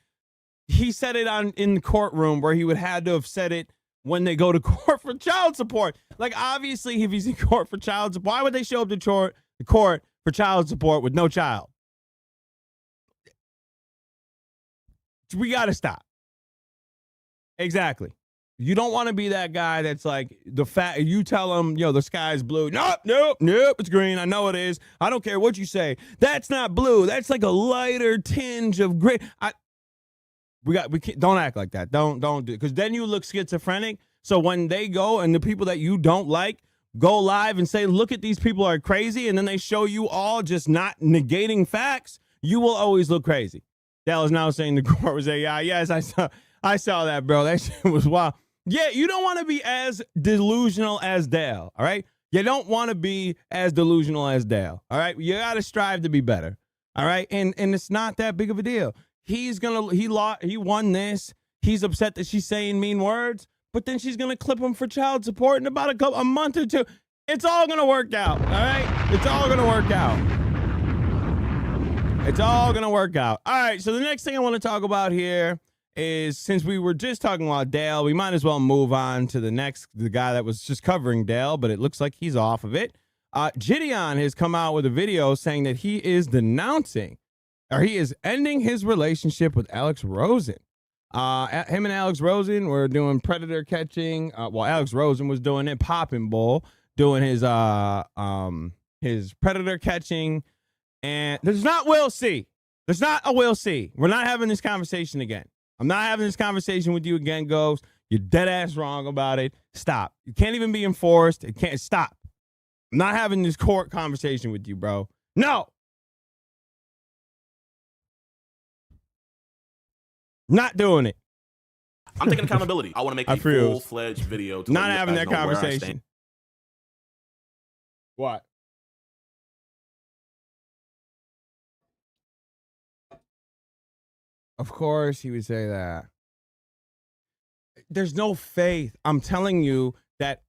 He said it in the courtroom where he would have to have said it when they go to court for child support. Like, obviously, if he's in court for child support, why would they show up to the court for child support with no child? We got to stop. Exactly. You don't want to be that guy that's like you tell him, yo, the sky's blue. Nope, it's green. I know it is. I don't care what you say. That's not blue. That's like a lighter tinge of gray. Don't act like that. Don't do it. Because then you look schizophrenic. So when they go and the people that you don't like go live and say, look at these people are crazy, and then they show you all just not negating facts, you will always look crazy. Dale is now saying the court was AI. Yes, I saw that, bro. That shit was wild. Yeah, you don't want to be as delusional as Dale, all right? You don't want to be as delusional as Dale, all right? You got to strive to be better, all right? And it's not that big of a deal. He won this. He's upset that she's saying mean words, but then she's going to clip him for child support in about a month or two. It's all going to work out, all right? It's all going to work out. It's all going to work out. All right, so the next thing I want to talk about here is, since we were just talking about Dale, we might as well move on to the guy that was just covering Dale, but it looks like he's off of it. Jidion has come out with a video saying that he is ending his relationship with Alex Rosen. Him and Alex Rosen were doing predator catching. Alex Rosen was doing it, Poppin' Bull, doing his predator catching. And there's not Will C. There's not a Will C. We're not having this conversation again. I'm not having this conversation with you again, Ghost. You're dead ass wrong about it. Stop. You can't even be enforced. It can't stop. I'm not having this court conversation with you, bro. No. Not doing it. I'm taking accountability. I want to make a full-fledged video. To not having that conversation. What? Of course he would say that. There's no faith. I'm telling you that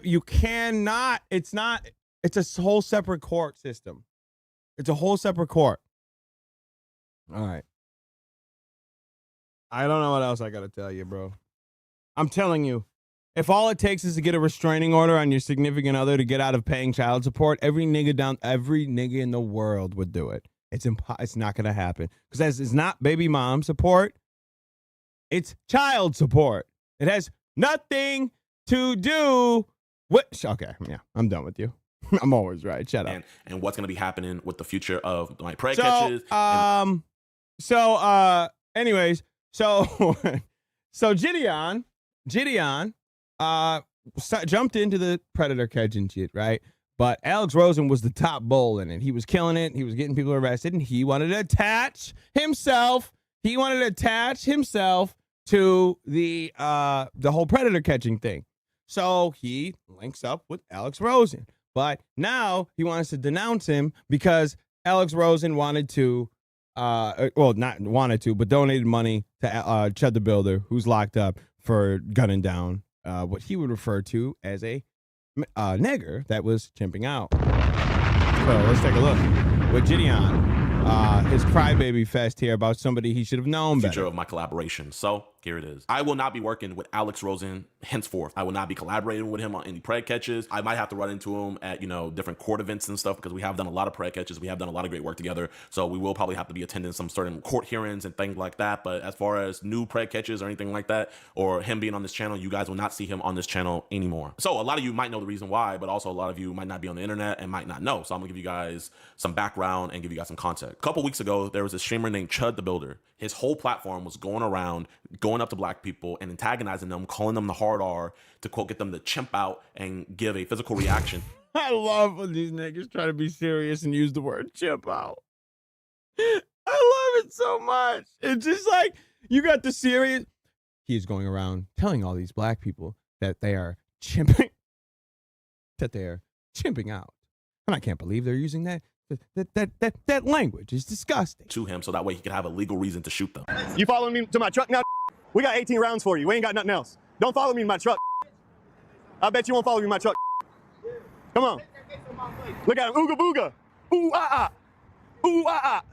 you cannot. It's a whole separate court system. It's a whole separate court. All right. I don't know what else I got to tell you, bro. I'm telling you, if all it takes is to get a restraining order on your significant other to get out of paying child support, every nigga in the world would do it. It's not going to happen because it's not baby mom support. It's child support. It has nothing to do with. Okay, yeah, I'm done with you. I'm always right. Shut up. And what's going to be happening with the future of my prey So, catches. Anyways, so Jidion, jumped into the predator catching shit, right? But Alex Rosen was the top bull in it. He was killing it. He was getting people arrested, and he wanted to attach himself. He wanted to attach himself to the whole predator catching thing. So he links up with Alex Rosen. But now he wants to denounce him because Alex Rosen wanted to, not wanted to, but donated money to Chud the Builder, who's locked up for gunning down what he would refer to as a nigger that was chimping out. So let's take a look with Jidion, his crybaby fest here about somebody he should have known better. Future of my collaboration. So here it is. I will not be working with Alex Rosen henceforth. I will not be collaborating with him on any prey catches. I might have to run into him at, different court events and stuff because we have done a lot of prey catches. We have done a lot of great work together. So we will probably have to be attending some certain court hearings and things like that. But as far as new prey catches or anything like that, or him being on this channel, you guys will not see him on this channel anymore. So a lot of you might know the reason why, but also a lot of you might not be on the internet and might not know. So I'm gonna give you guys some background and give you guys some context. A couple weeks ago, there was a streamer named Chud the Builder. His whole platform was going around, going up to black people and antagonizing them, calling them the hard R to, quote, get them to chimp out and give a physical reaction. I love when these niggas try to be serious and use the word chimp out. I love it so much. It's just like, you got the serious. He's going around telling all these black people that they are chimping out. And I can't believe they're using that. That language is disgusting. To him so that way he could have a legal reason to shoot them. You following me to my truck now? We got 18 rounds for you. We ain't got nothing else. Don't follow me in my truck. I bet you won't follow me in my truck. Come on. Look at him. Ooga booga. Ooh ah ah. Ooh ah ah.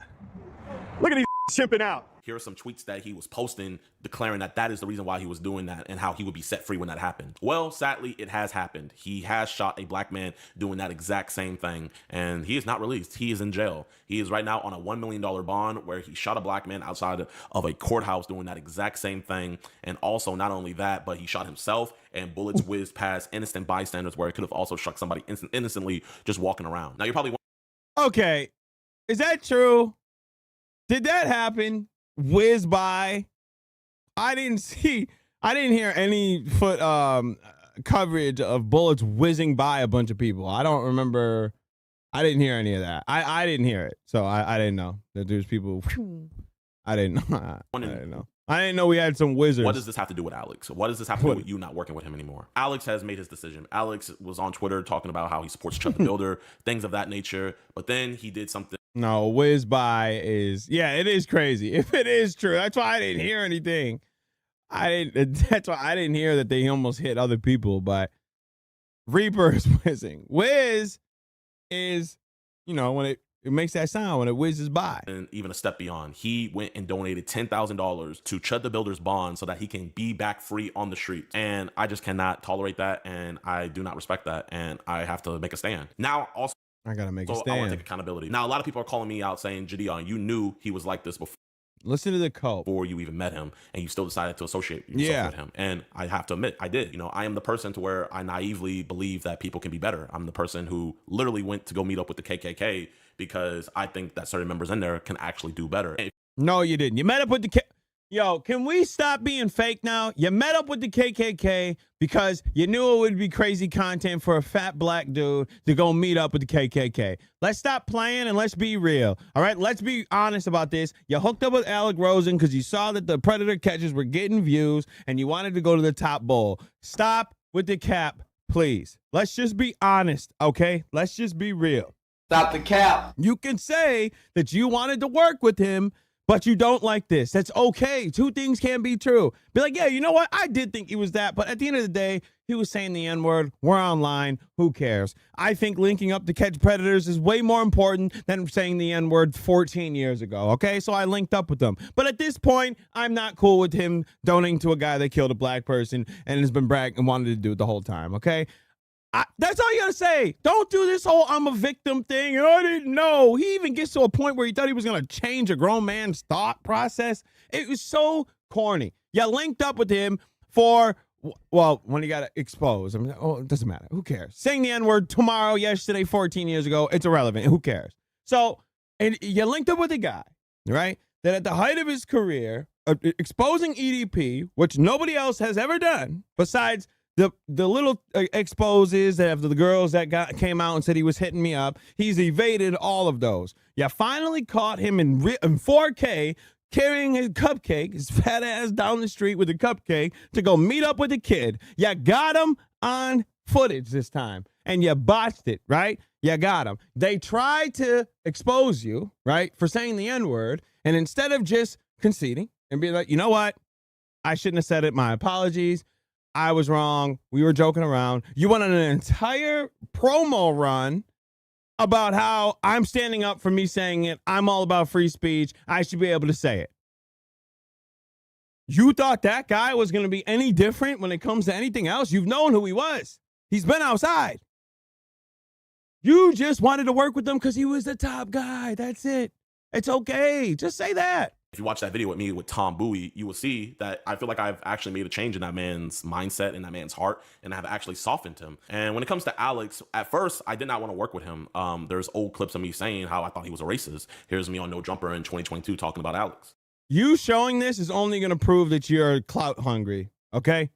Look at these chimping out. Here are some tweets that he was posting declaring that that is the reason why he was doing that and how he would be set free when that happened. Well, sadly, it has happened. He has shot a black man doing that exact same thing, and he is not released. He is in jail. He is right now on a $1 million bond where he shot a black man outside of a courthouse doing that exact same thing. And also, not only that, but he shot himself and bullets whizzed past innocent bystanders where it could have also struck somebody innocently just walking around. Now, you're probably okay, is that true? Did that happen? Whiz by. I didn't hear any foot coverage of bullets whizzing by a bunch of people. I don't remember. I didn't hear any of that. I didn't hear it, so I didn't know that there's people. I didn't know. I didn't know. I didn't know we had some wizards. What does this have to do with Alex? What does this have to do with you not working with him anymore? Alex has made his decision. Alex was on Twitter talking about how he supports Chud the Builder, things of that nature. But then he did something. No, whiz by is, yeah, it is crazy. If it is true, that's why I didn't hear anything. That's why I didn't hear that they almost hit other people. But Reaper is whizzing. Whiz is, when it makes that sound when it whizzes by. And even a step beyond, he went and donated $10,000 to Chud the Builder's bond so that he can be back free on the street. And I just cannot tolerate that, and I do not respect that, and I have to make a stand. Now, also, I gotta make a stand. I want to take accountability. Now, a lot of people are calling me out saying, Jidion, you knew he was like this before. Listen to the code. Before you even met him, and you still decided to associate yourself with him. And I have to admit, I did. I am the person to where I naively believe that people can be better. I'm the person who literally went to go meet up with the KKK because I think that certain members in there can actually do better. No, you didn't. You met up with the Yo, can we stop being fake now? You met up with the KKK because you knew it would be crazy content for a fat black dude to go meet up with the KKK. Let's stop playing and let's be real. All right, let's be honest about this. You hooked up with Alex Rosen because you saw that the Predator catches were getting views and you wanted to go to the top bowl. Stop with the cap, please. Let's just be honest, okay? Let's just be real. Stop the cap. You can say that you wanted to work with him, but you don't like this. That's okay. Two things can be true. Be like, yeah, you know what? I did think he was that, but at the end of the day, he was saying the N-word. We're online. Who cares? I think linking up to catch predators is way more important than saying the N-word 14 years ago, okay? So I linked up with them. But at this point, I'm not cool with him donating to a guy that killed a black person and has been bragging and wanted to do it the whole time, okay? That's all you gotta say. Don't do this whole I'm a victim thing. I didn't know. He even gets to a point where he thought he was gonna change a grown man's thought process. It was so corny. You linked up with him for, well, when he got exposed. I mean, oh, it doesn't matter. Who cares? Saying the N-word tomorrow, yesterday, 14 years ago, it's irrelevant. Who cares? So, and you linked up with a guy, right, that at the height of his career, exposing EDP, which nobody else has ever done, besides the little exposes that after the girls that came out and said he was hitting me up, he's evaded all of those. You finally caught him in 4K carrying his cupcake, his fat ass down the street with a cupcake to go meet up with the kid. You got him on footage this time, and you botched it, right? You got him. They tried to expose you, right, for saying the N-word, and instead of just conceding and being like, you know what, I shouldn't have said it, my apologies, I was wrong, we were joking around. You went on an entire promo run about how I'm standing up for me saying it. I'm all about free speech. I should be able to say it. You thought that guy was going to be any different when it comes to anything else? You've known who he was. He's been outside. You just wanted to work with him because he was the top guy. That's it. It's okay. Just say that. If you watch that video with me with Tom Bowie, you will see that I feel like I've actually made a change in that man's mindset and that man's heart, and I've actually softened him. And when it comes to Alex, at first, I did not want to work with him. There's old clips of me saying how I thought he was a racist. Here's me on No Jumper in 2022 talking about Alex. You showing this is only going to prove that you're clout hungry, okay?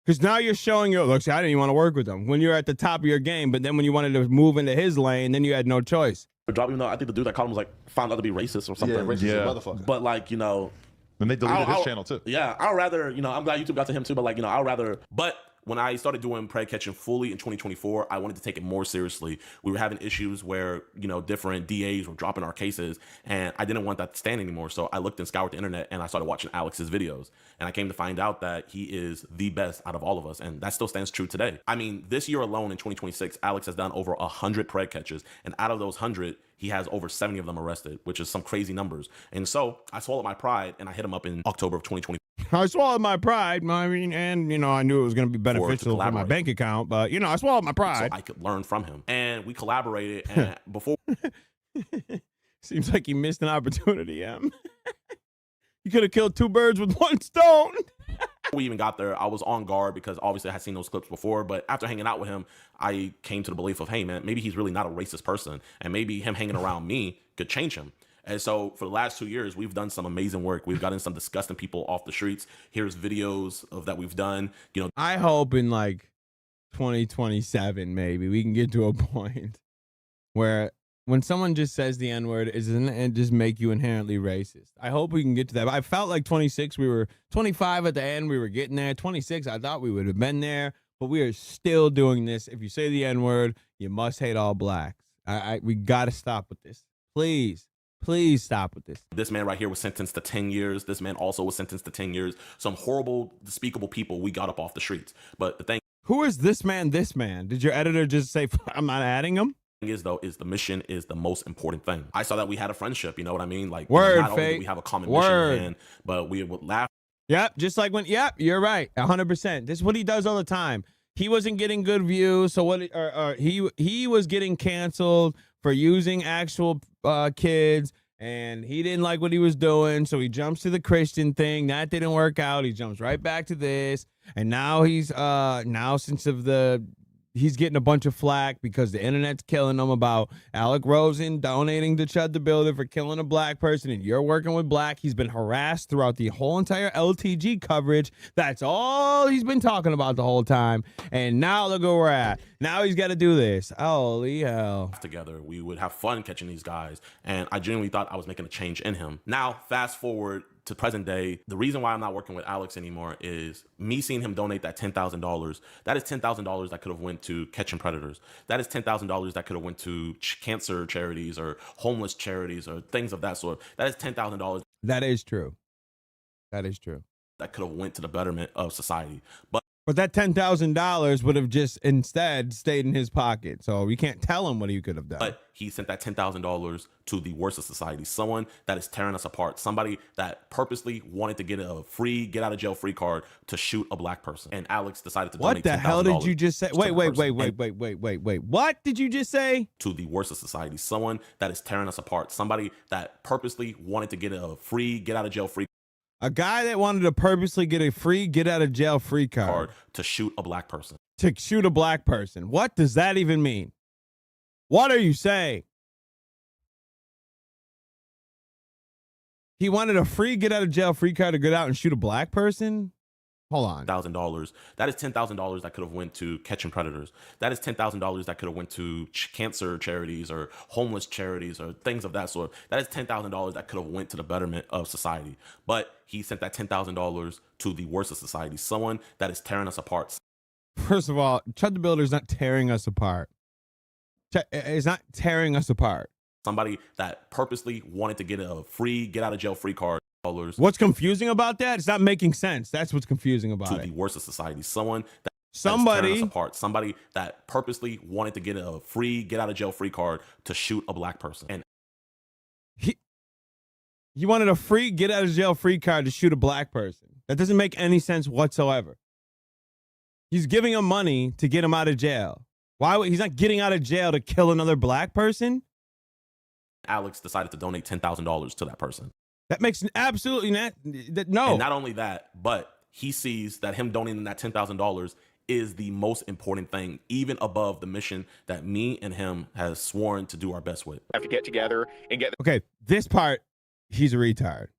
Because now you're showing your, look, see, I didn't even want to work with him when you're at the top of your game, but then when you wanted to move into his lane, then you had no choice. Even though I think the dude that called him was like found out to be racist or something. Yeah, racist motherfucker. But like, you know, and they deleted his channel too. Yeah, I'd rather, you know, I'm glad YouTube got to him too, but like, you know, I'd rather, but when I started doing prey catching fully in 2024, I wanted to take it more seriously. We were having issues where, you know, different DAs were dropping our cases, and I didn't want that to stand anymore. So I looked and scoured the internet, and I started watching Alex's videos, and I came to find out that he is the best out of all of us, and that still stands true today. I mean, this year alone in 2026, Alex has done over 100 prey catches, and out of those 100, he has over 70 of them arrested, which is some crazy numbers. And so I swallowed my pride, and I hit him up in October of 2020. I swallowed my pride. I mean, and, you know, I knew it was going to be beneficial for my bank account, but, you know, I swallowed my pride. So I could learn from him. And we collaborated, and before... Seems like you missed an opportunity, Em. You could have killed two birds with one stone. Before we even got there, I was on guard because obviously I had seen those clips before, but after hanging out with him, I came to the belief of, hey, man, maybe he's really not a racist person, and maybe him hanging around me could change him. And so for the last 2 years, we've done some amazing work. We've gotten some disgusting people off the streets. Here's videos of that we've done. You know, I hope in like 2027, maybe we can get to a point where when someone just says the N-word, isn't it just make you inherently racist? I hope we can get to that. I felt like 26, we were 25 at the end. We were getting there. 26, I thought we would have been there, but we are still doing this. If you say the N-word, you must hate all blacks. We got to stop with this. Please. Please stop with this. This man right here was sentenced to 10 years. This man also was sentenced to 10 years. Some horrible, despicable people we got up off the streets. But the thing... Who is this man, this man? Did your editor just say, I'm not adding him? Is though is the mission is the most important thing. I saw that we had a friendship, you know what I mean? Like, word, not only do we have a common mission, man, but we would laugh. Yep, just like when, yep, you're right, 100%. This is what he does all the time. He wasn't getting good views, so what? He was getting canceled for using actual kids, and he didn't like what he was doing, so he jumps to the Christian thing. That didn't work out. He jumps right back to this, and now he's he's getting a bunch of flack because the internet's killing him about Alec Rosen donating to Chud the Builder for killing a black person, and you're working with black. He's been harassed throughout the whole entire LTG coverage. That's all he's been talking about the whole time. And now look where we're at. Now he's got to do this. Holy hell. Together, we would have fun catching these guys, and I genuinely thought I was making a change in him. Now, fast forward to present day, the reason why I'm not working with Alex anymore is me seeing him donate that $10,000. That is $10,000 that could have went to catching predators. That is $10,000 that could have went to cancer charities or homeless charities or things of that sort. That is $10,000. That is true. That is true. That could have went to the betterment of society. But that $10,000 would have just instead stayed in his pocket. So you can't tell him what he could have done. But he sent that $10,000 to the worst of society. Someone that is tearing us apart. Somebody that purposely wanted to get a free get out of jail free card to shoot a black person. And Alex decided to donate $10,000. What the hell did you just say? Wait. What did you just say? To the worst of society. Someone that is tearing us apart. Somebody that purposely wanted to get a free get out of jail free. A guy that wanted to purposely get a free get out of jail free card to shoot a black person. To shoot a black person. What does that even mean? What are you saying? He wanted a free get out of jail free card to get out and shoot a black person? Hold on. $1,000. That is $10,000 that could have went to catching predators. That is $10,000 that could have went to cancer charities or homeless charities or things of that sort. That is $10,000 that could have went to the betterment of society. But he sent that $10,000 to the worst of society, someone that is tearing us apart. First of all, Chud the Builder is not tearing us apart. It's not tearing us apart. Somebody that purposely wanted to get a free get out of jail free card. What's confusing about that? It's not making sense. That's what's confusing about it. To the worst of society, someone that somebody tearing us apart, somebody that purposely wanted to get a free get out of jail free card to shoot a black person. And he wanted a free get out of jail free card to shoot a black person. That doesn't make any sense whatsoever. He's giving him money to get him out of jail. Why would he's not getting out of jail to kill another black person? Alex decided to donate $10,000 to that person. That makes absolutely no. And not only that, but he sees that him donating that $10,000 is the most important thing, even above the mission that me and him has sworn to do our best with. Have to get together and get. Okay, this part, he's a retard.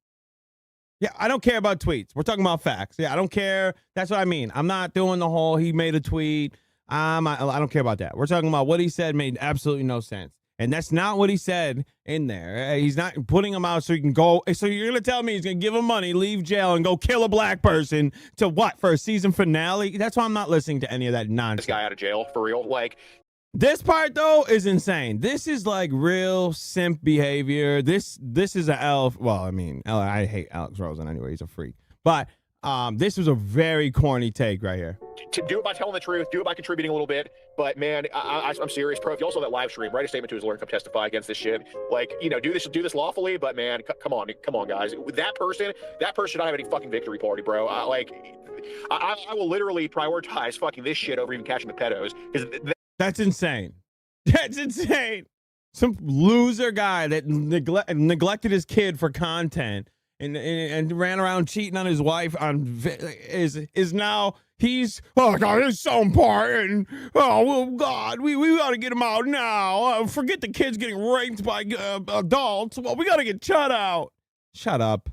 Yeah, I don't care about tweets. We're talking about facts. Yeah, I don't care. That's what I mean. I'm not doing the whole he made a tweet. I don't care about that. We're talking about what he said made absolutely no sense. And that's not what he said in there. He's not putting him out so he can go. So you're going to tell me he's going to give him money, leave jail, and go kill a black person to what? For a season finale? That's why I'm not listening to any of that nonsense. This guy out of jail for real. Like, this part, though, is insane. This is like real simp behavior. This is an elf. Well, I mean, I hate Alex Rosen anyway. He's a freak. But this was a very corny take right here. To do it by telling the truth, do it by contributing a little bit. But man, I'm serious, bro. If you also that live stream, write a statement to his lawyer and come testify against this shit. Like, you know, do this lawfully. But man, come on, guys. That person should not have any fucking victory party, bro. I will literally prioritize fucking this shit over even catching the pedos. That's insane. That's insane. Some loser guy that neglected his kid for content and ran around cheating on his wife is now he's oh god, it's so important. Oh well, God, we got to get him out now. Forget the kids getting raped by adults. Well, we got to get Chud out. Shut up.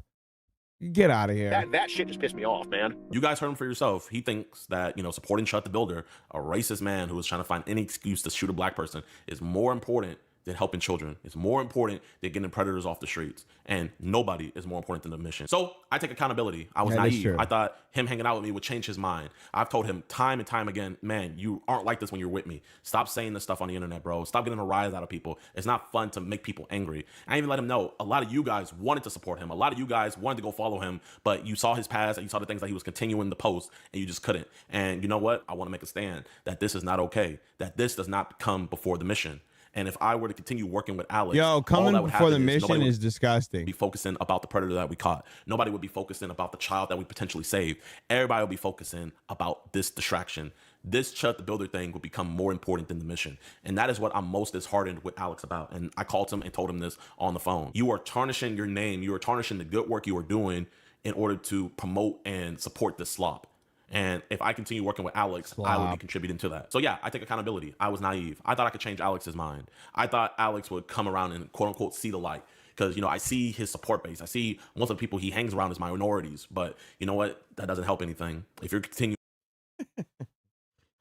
Get out of here. That shit just pissed me off, man. You guys heard him for yourself. He thinks that, you know, supporting Chud the Builder, a racist man who is trying to find any excuse to shoot a black person, is more important than helping children. It's more important than getting predators off the streets. And nobody is more important than the mission. So I take accountability. I was naive. I thought him hanging out with me would change his mind. I've told him time and time again, man, you aren't like this when you're with me. Stop saying this stuff on the internet, bro. Stop getting a rise out of people. It's not fun to make people angry. I even let him know a lot of you guys wanted to support him. A lot of you guys wanted to go follow him, but you saw his past and you saw the things that he was continuing to post and you just couldn't. And you know what? I want to make a stand that this is not okay, that this does not come before the mission. And if I were to continue working with Alex, coming before the mission is disgusting. Be focusing about the predator that we caught. Nobody would be focusing about the child that we potentially saved. Everybody would be focusing about this distraction. This Chud the Builder thing would become more important than the mission. And that is what I'm most disheartened with Alex about. And I called him and told him this on the phone. You are tarnishing your name. You are tarnishing the good work you are doing in order to promote and support this slop. And if I continue working with Alex, I would be contributing to that. So yeah, I take accountability. I was naive. I thought I could change Alex's mind. I thought Alex would come around and quote unquote see the light. Because, you know, I see his support base. I see most of the people he hangs around as minorities. But you know what? That doesn't help anything. If you're continuing.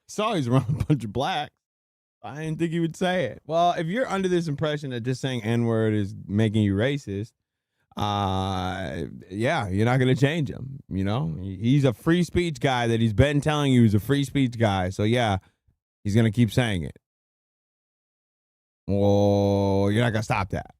Saw he's around a bunch of blacks. I didn't think he would say it. Well, if you're under this impression that just saying N-word is making you racist, yeah, you're not gonna change him. You know, he's a free speech guy that he's been telling you he's a free speech guy. So yeah, he's gonna keep saying it. Well, you're not gonna stop that.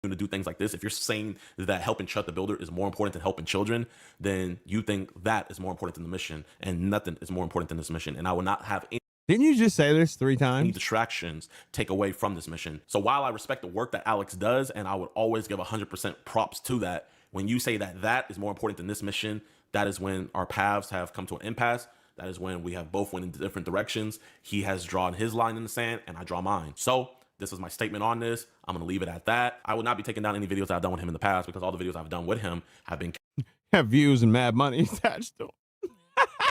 To do things like this, if you're saying that helping Chud the Builder is more important than helping children, then you think that is more important than the mission, and nothing is more important than this mission. And I will not have any. Didn't you just say this 3 times? Any distractions take away from this mission. So while I respect the work that Alex does, and I would always give 100% props to that, when you say that that is more important than this mission, that is when our paths have come to an impasse. That is when we have both went in different directions. He has drawn his line in the sand, and I draw mine. So This is my statement on this. I'm going to leave it at that. I will not be taking down any videos that I've done with him in the past because all the videos I've done with him have been have views and mad money attached to them.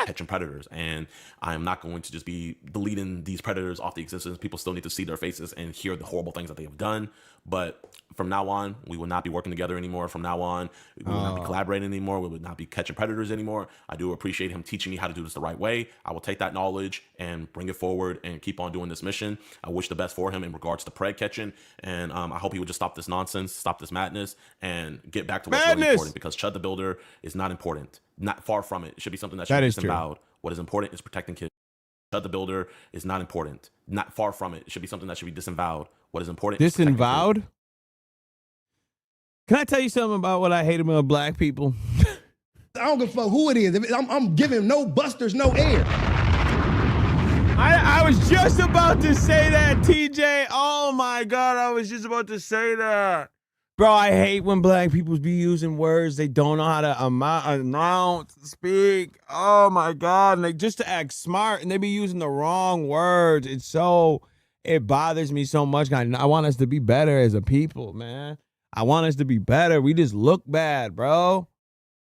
catching predators, and I am not going to just be deleting these predators off the existence. People still need to see their faces and hear the horrible things that they have done. But from now on, we will not be working together anymore. From now on, we will not be collaborating anymore. We will not be catching predators anymore. I do appreciate him teaching me how to do this the right way. I will take that knowledge and bring it forward and keep on doing this mission. I wish the best for him in regards to prey catching, and I hope he would just stop this nonsense, stop this madness, and get back to what's really important, because Chud the Builder is not important. Not far from it. It should be something that should be disavowed. What is important is protecting kids. Chud the Builder is not important. Not far from it. It should be something that should be disavowed. What is important is protecting disavowed? kids. Can I tell you something about what I hate about black people? I don't give a fuck who it is. I'm giving no busters, no air. I was just about to say that, TJ. Oh my God, I was just about to say that. Bro, I hate when black people be using words they don't know how to announce, speak. Oh my God, and they just to act smart, and they be using the wrong words. It bothers me so much. I want us to be better as a people, man. I want us to be better. We just look bad, bro.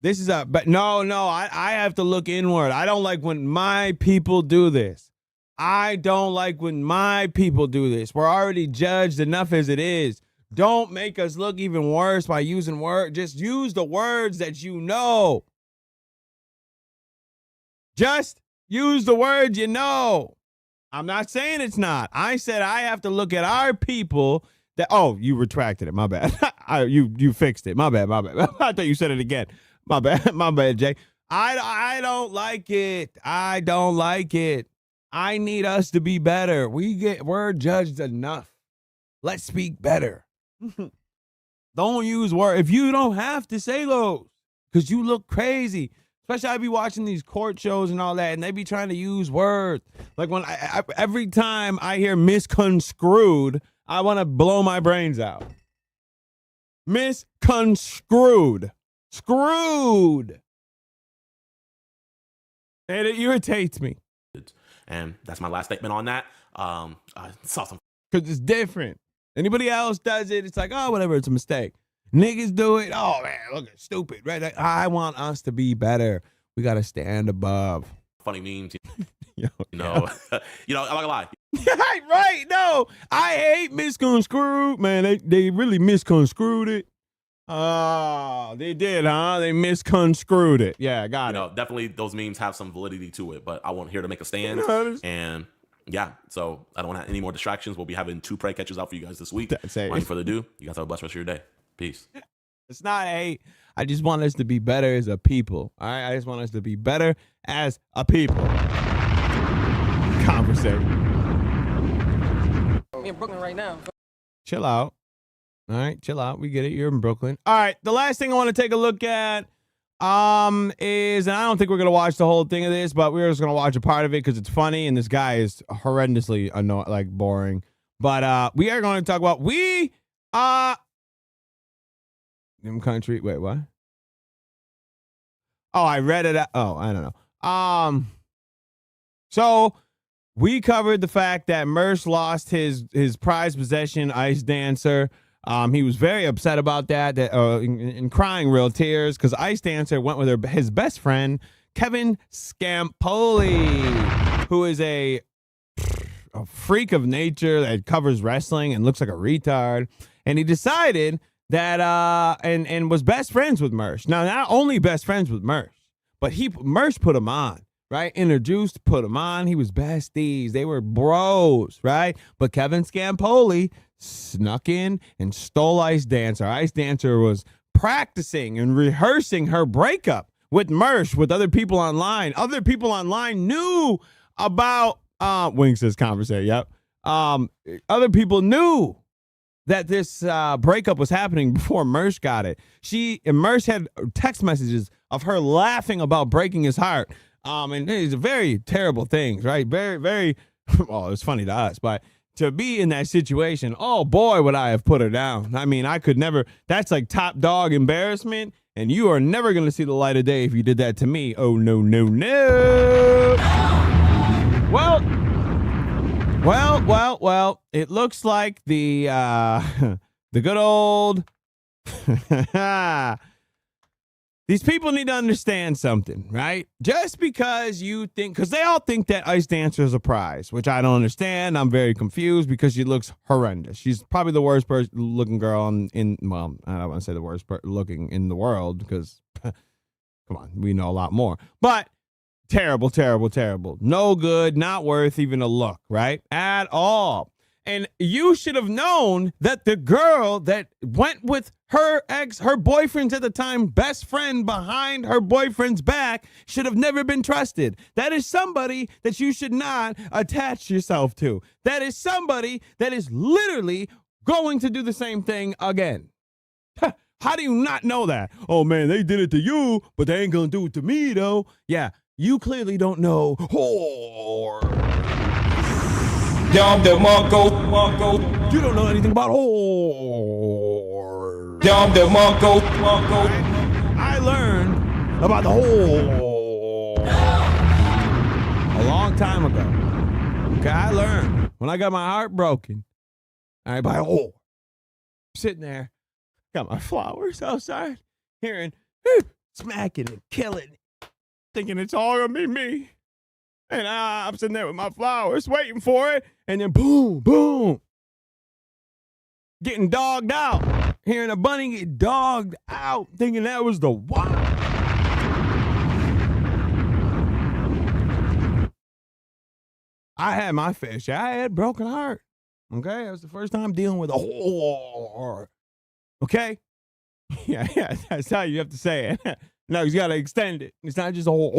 But no, I have to look inward. I don't like when my people do this. I don't like when my people do this. We're already judged enough as it is. Don't make us look even worse by using words. Just use the words that you know. Just use the words you know. I'm not saying it's not. I said I have to look at our people that, oh, you retracted it. My bad. You fixed it. My bad. I thought you said it again. My bad, Jay. I don't like it. I don't like it. I need us to be better. We're judged enough. Let's speak better. Don't use words. If you don't have to say those, because you look crazy. Especially I be watching these court shows and all that, and they be trying to use words. Like when every time I hear misconstrued, I want to blow my brains out. Misconstrued. Screwed. And it irritates me. And that's my last statement on that. I saw some. Because it's different. Anybody else does it, it's like, oh, whatever, it's a mistake. Niggas do it, oh, man, look, it's stupid, right? Like, I want us to be better. We got to stand above. Funny memes. I'm not gonna lie. Right, no. I hate misconstrued, man. They really misconstrued it. Oh, they did, huh? They misconstrued it. Yeah, got it. Definitely those memes have some validity to it, but I want here to make a stand. And yeah, so I don't have any more distractions. We'll be having 2 prey catches out for you guys this week. Without further ado, you guys have a blessed rest of your day. Peace. It's not hate. I just want us to be better as a people. All right, I just want us to be better as a people. Conversate. I'm in Brooklyn right now. Chill out. All right, chill out. We get it. You're in Brooklyn. All right, the last thing I want to take a look at is, and I don't think we're gonna watch the whole thing of this, but we're just gonna watch a part of it because it's funny, and this guy is horrendously annoying, like boring. But we are going to talk about country. Wait, what? Oh, I read it. Oh, I don't know. So we covered the fact that Merce lost his prized possession, ICEDANCER. He was very upset about that, and crying real tears because ICEDANCER went with his best friend, Kevin Scampoli, who is a freak of nature that covers wrestling and looks like a retard. And he decided that and was best friends with Merce. Now, not only best friends with Merce, but Merce put him on. Right? Introduced, put him on. He was besties. They were bros, right? But Kevin Scampoli snuck in and stole ICEDANCER. ICEDANCER was practicing and rehearsing her breakup with Merce, with other people online. Other people online knew about Wing says conversation. Yep. Other people knew that this breakup was happening before Merce got it. Merce had text messages of her laughing about breaking his heart. And it's very terrible things, right? Very, very, well, it's funny to us, but to be in that situation, oh boy, would I have put her down. I mean, I could never, that's like top dog embarrassment, and you are never going to see the light of day if you did that to me. Oh, no, no, no. Well, Well, it looks like the good old these people need to understand something, right? Just because you think, because they all think that Ice Dancer is a prize, which I don't understand. I'm very confused because she looks horrendous. She's probably the worst looking girl in well, I don't want to say the worst looking in the world because, come on, we know a lot more. But terrible, terrible, terrible. No good, not worth even a look, right? At all. And you should have known that the girl that went with her boyfriend's at the time best friend behind her boyfriend's back should have never been trusted. That is somebody that you should not attach yourself to. That is somebody that is literally going to do the same thing again. How do you not know that? Oh man, they did it to you, but they ain't gonna do it to me though. Yeah, you clearly don't know whore. You don't know anything about whore. I learned about the whore a long time ago. Okay, I learned when I got my heart broken. All right, by a whore. Sitting there, got my flowers outside, hearing smacking and killing, thinking it's all gonna be me. And I'm sitting there with my flowers, waiting for it, and then boom, boom, getting dogged out. Hearing a bunny get dogged out, thinking that was the one. I had my fair share. I had broken heart. Okay, it was the first time dealing with a whore. Okay, yeah, that's how you have to say it. No, he's got to extend it. It's not just a whore.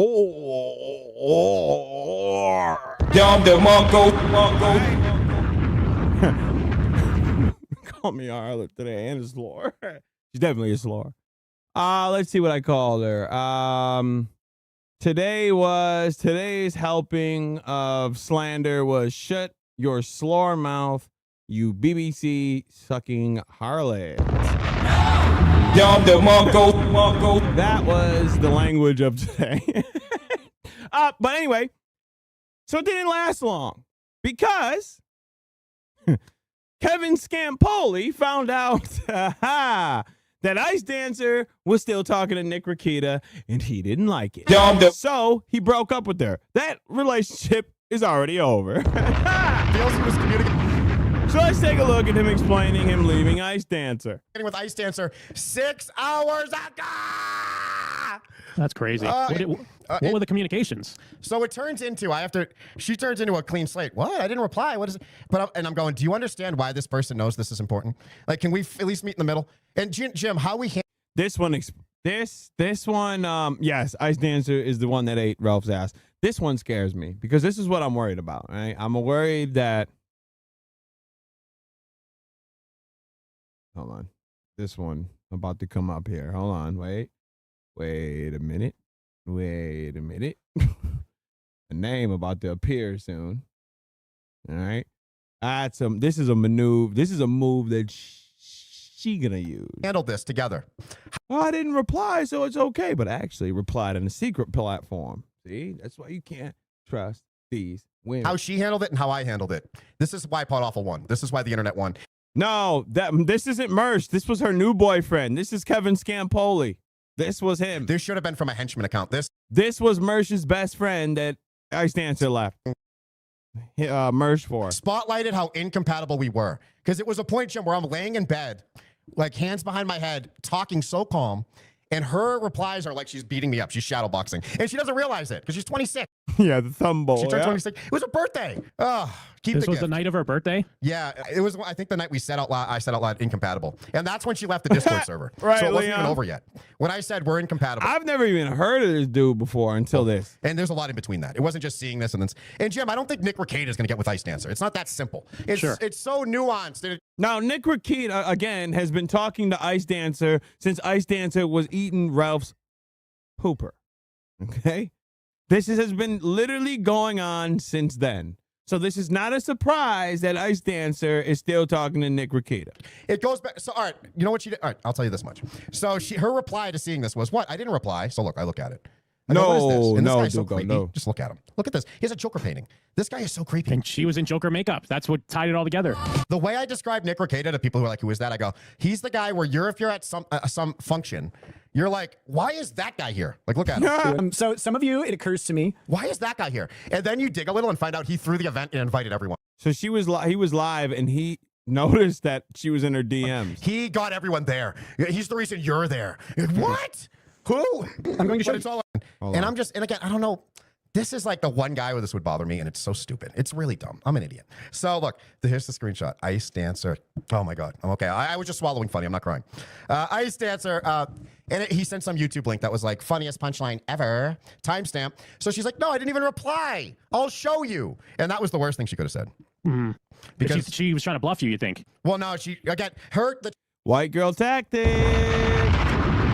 Call me a harlot today and a slur. She's definitely a slur. Let's see what I called her. Today's helping of slander was shut your slur mouth, you BBC sucking harlot. That was the language of today. But anyway, so it didn't last long because Kevin Scampoli found out that Ice Dancer was still talking to Nick Rakita and he didn't like it. So he broke up with her. That relationship is already over. So let's take a look at him explaining him leaving Ice Dancer. With Ice Dancer 6 hours ago. That's crazy. What were the communications? So it turns into, she turns into a clean slate. What? I didn't reply. What is it? And I'm going, do you understand why this person knows this is important? Like, can we at least meet in the middle? And Jim, how we this one, yes, Ice Dancer is the one that ate Ralph's ass. This one scares me because this is what I'm worried about, right? I'm worried that, hold on, this one about to come up here. Hold on, wait a minute. A name about to appear soon. All right. This is a maneuver. This is a move that she gonna use. Handle this together. Oh, I didn't reply, so it's okay. But I actually replied on a secret platform. See, that's why you can't trust these women. How she handled it and how I handled it. This is why Pod Awful won. This is why the internet won. No, this isn't Mersh. This was her new boyfriend. This is Kevin Scampoli. This was him. This should have been from a henchman account. This was Mersh's best friend that Ice Dancer left. Mersh for. Spotlighted how incompatible we were. Because it was a point, Jim, where I'm laying in bed, like hands behind my head, talking so calm. And her replies are like she's beating me up. She's shadowboxing. And she doesn't realize it because she's 26. Yeah, the thumb bowl. She turned 26. It was her birthday. Oh, this was the night of her birthday? Yeah, it was, I think, the night we said out loud, I said out loud, incompatible. And that's when she left the Discord server. Right, so it wasn't Leon. even over yet. When I said we're incompatible. I've never even heard of this dude before until this. And there's a lot in between that. It wasn't just seeing this and then. And Jim, I don't think Nick Rakita is going to get with Ice Dancer. It's not that simple. It's so nuanced. Now, Nick Rakita, again, has been talking to Ice Dancer since Ice Dancer was eating Ralph's pooper. Okay? This has been literally going on since then. So this is not a surprise that Ice Dancer is still talking to Nick Rakita. It goes back. So, all right, you know what she did? All right, I'll tell you this much. So her reply to seeing this was, what? I didn't reply. So look, I look at it. I go, what is this? And this No, guy's so Dugo, creepy. no. Just look at him. Look at this. He has a Joker painting. This guy is so creepy. And she was in Joker makeup. That's what tied it all together. The way I describe Nick Rekieta to people who are like, who is that? I go, he's the guy where if you're at some function, you're like, why is that guy here? Like, look at him. So some of you, it occurs to me, why is that guy here? And then you dig a little and find out he threw the event and invited everyone. So he was live and he noticed that she was in her DMs. He got everyone there. He's the reason you're there. What? Who? I'm going to show But it's all. And I'm just, and again, I don't know. This is like the one guy where this would bother me, and it's so stupid. It's really dumb. I'm an idiot. So look, here's the screenshot. Ice Dancer. Oh my God. I'm okay. I was just swallowing funny. I'm not crying. Ice Dancer. And he sent some YouTube link that was like, funniest punchline ever. Timestamp. So she's like, no, I didn't even reply. I'll show you. And that was the worst thing she could have said. Mm-hmm. Because she was trying to bluff you think? Well, no, she, again, the white girl tactic.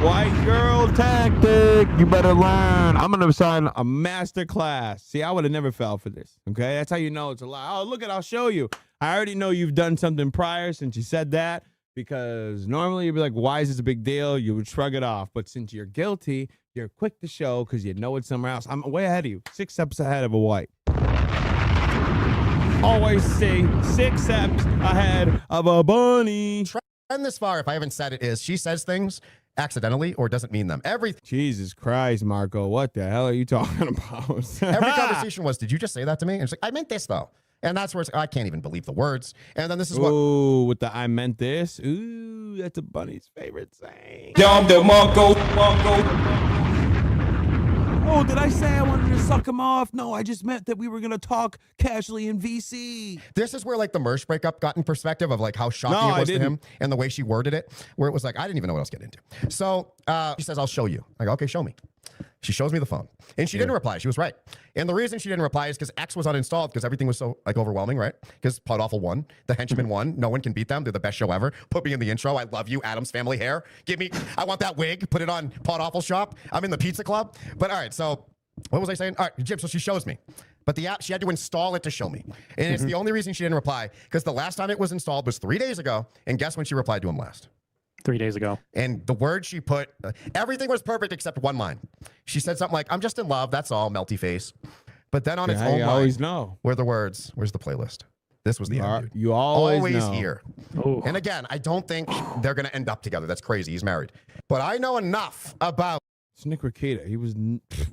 White girl tactic. You better learn. I'm gonna sign a master class. See, I would have never fell for this. Okay, that's how you know it's a lie. Oh, look I'll show you. I already know you've done something prior since you said that, because normally you'd be like, why is this a big deal? You would shrug it off. But since you're guilty, you're quick to show because you know it's somewhere else. I'm way ahead of you. 6 steps ahead of a white. Always say 6 steps ahead of a bunny. Trend this far, if I haven't said it, is she says things accidentally or doesn't mean them. Jesus Christ, Marco, what the hell are you talking about? Every conversation was, did you just say that to me? And it's like, I meant this though. And that's where it's, I can't even believe the words. And then this is what. Ooh, with the I meant this. Ooh, that's a bunny's favorite saying. Oh, did I say I wanted to suck him off? No, I just meant that we were going to talk casually in VC. This is where like the Mersh breakup got in perspective of like how shocking it was to him and the way she worded it, where it was like, I didn't even know what else to get into. So she says, I'll show you. I go, okay, show me. She shows me the phone and she didn't reply. She was right. And the reason she didn't reply is because X was uninstalled because everything was so like overwhelming, right? Because Pod Awful won. The Henchmen won. No one can beat them. They're the best show ever. Put me in the intro. I love you, Addams Family Hair. Give me, I want that wig. Put it on Pod Awful Shop. I'm in the pizza club. But all right, so what was I saying? All right, Jim, so she shows me. But the app, she had to install it to show me. And it's the only reason she didn't reply because the last time it was installed was 3 days ago. And guess when she replied to him last? 3 days ago. And the word she put, everything was perfect except one line. She said something like, I'm just in love. That's all, melty face. But then on its own line, always know. Were the words, where's the playlist? This was the end, dude. You always know. Here. And again, I don't think they're going to end up together. That's crazy. He's married. But I know enough about it's Nick Rekieta. He was,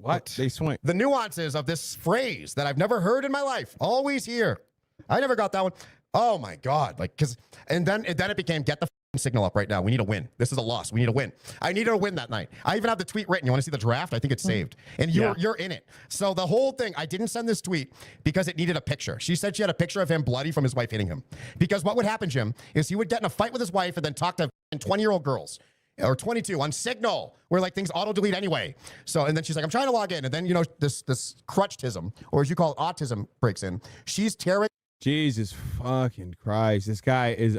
what? They swing. The nuances of this phrase that I've never heard in my life. Always here. I never got that one. Oh my God. Like, cause, and then it became, get the signal up right now. We need a win. This is a loss. We need a win. I needed a win that night. I even have the tweet written. You want to see the draft? I think it's saved. And you're in it. So the whole thing, I didn't send this tweet because it needed a picture. She said she had a picture of him bloody from his wife hitting him. Because what would happen, Jim, is he would get in a fight with his wife and then talk to 20-year-old girls. Or 22 on Signal, where like things auto-delete anyway. So, and then she's like, I'm trying to log in. And then, you know, this crutchtism, or as you call it, autism breaks in. She's tearing. Jesus fucking Christ. This guy is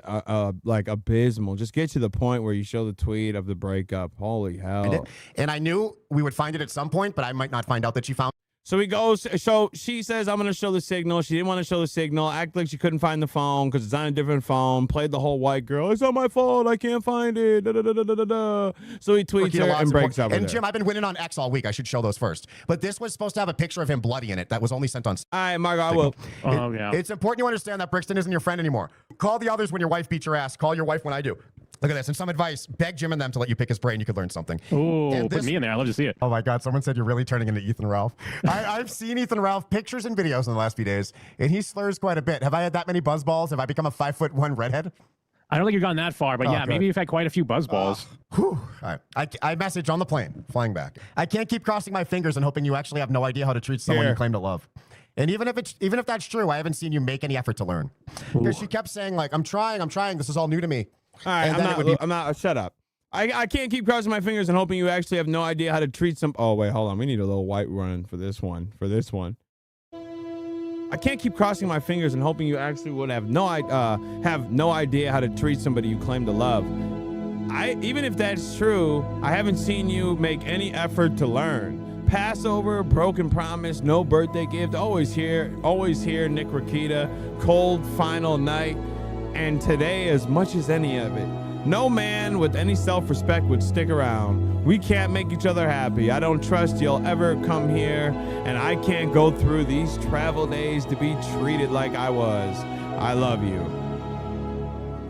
like abysmal. Just get to the point where you show the tweet of the breakup. Holy hell. And I knew we would find it at some point, but I might not find out that she found. So he goes, so she says, I'm going to show the signal. She didn't want to show the signal. Act like she couldn't find the phone because it's on a different phone. Played the whole white girl. It's not my fault. I can't find it. Da, da, da, da, da, da. So he tweets her and breaks up with her. And Jim, I've been winning on X all week. I should show those first. But this was supposed to have a picture of him bloody in it that was only sent on. All right, Margo, I will. Oh, yeah. It's important you understand that Brixton isn't your friend anymore. Call the others when your wife beats your ass. Call your wife when I do. Look at this. And some advice. Beg Jim and them to let you pick his brain. You could learn something. Oh, put me in there. I'd love to see it. Oh, my God. Someone said you're really turning into Ethan Ralph. I've seen Ethan Ralph pictures and videos in the last few days, and he slurs quite a bit. Have I had that many buzzballs? Have I become a 5'1" redhead? I don't think you've gone that far, but yeah, maybe you've had quite a few buzzballs. All right. I message on the plane, flying back. I can't keep crossing my fingers and hoping you actually have no idea how to treat someone you claim to love. And even if that's true, I haven't seen you make any effort to learn. Because she kept saying, like, I'm trying. This is all new to me. All right, I'm not, shut up. I can't keep crossing my fingers and hoping you actually have no idea how to treat some. Oh, wait, hold on. We need a little white run for this one. I can't keep crossing my fingers and hoping you actually would have no idea how to treat somebody you claim to love. Even if that's true, I haven't seen you make any effort to learn. Passover, broken promise, no birthday gift, always here, Nick Rekieta, cold final night. And today, as much as any of it, No man with any self-respect would stick around. We can't make each other happy. I don't trust you'll ever come here, and I can't go through these travel days to be treated like I was. I love you.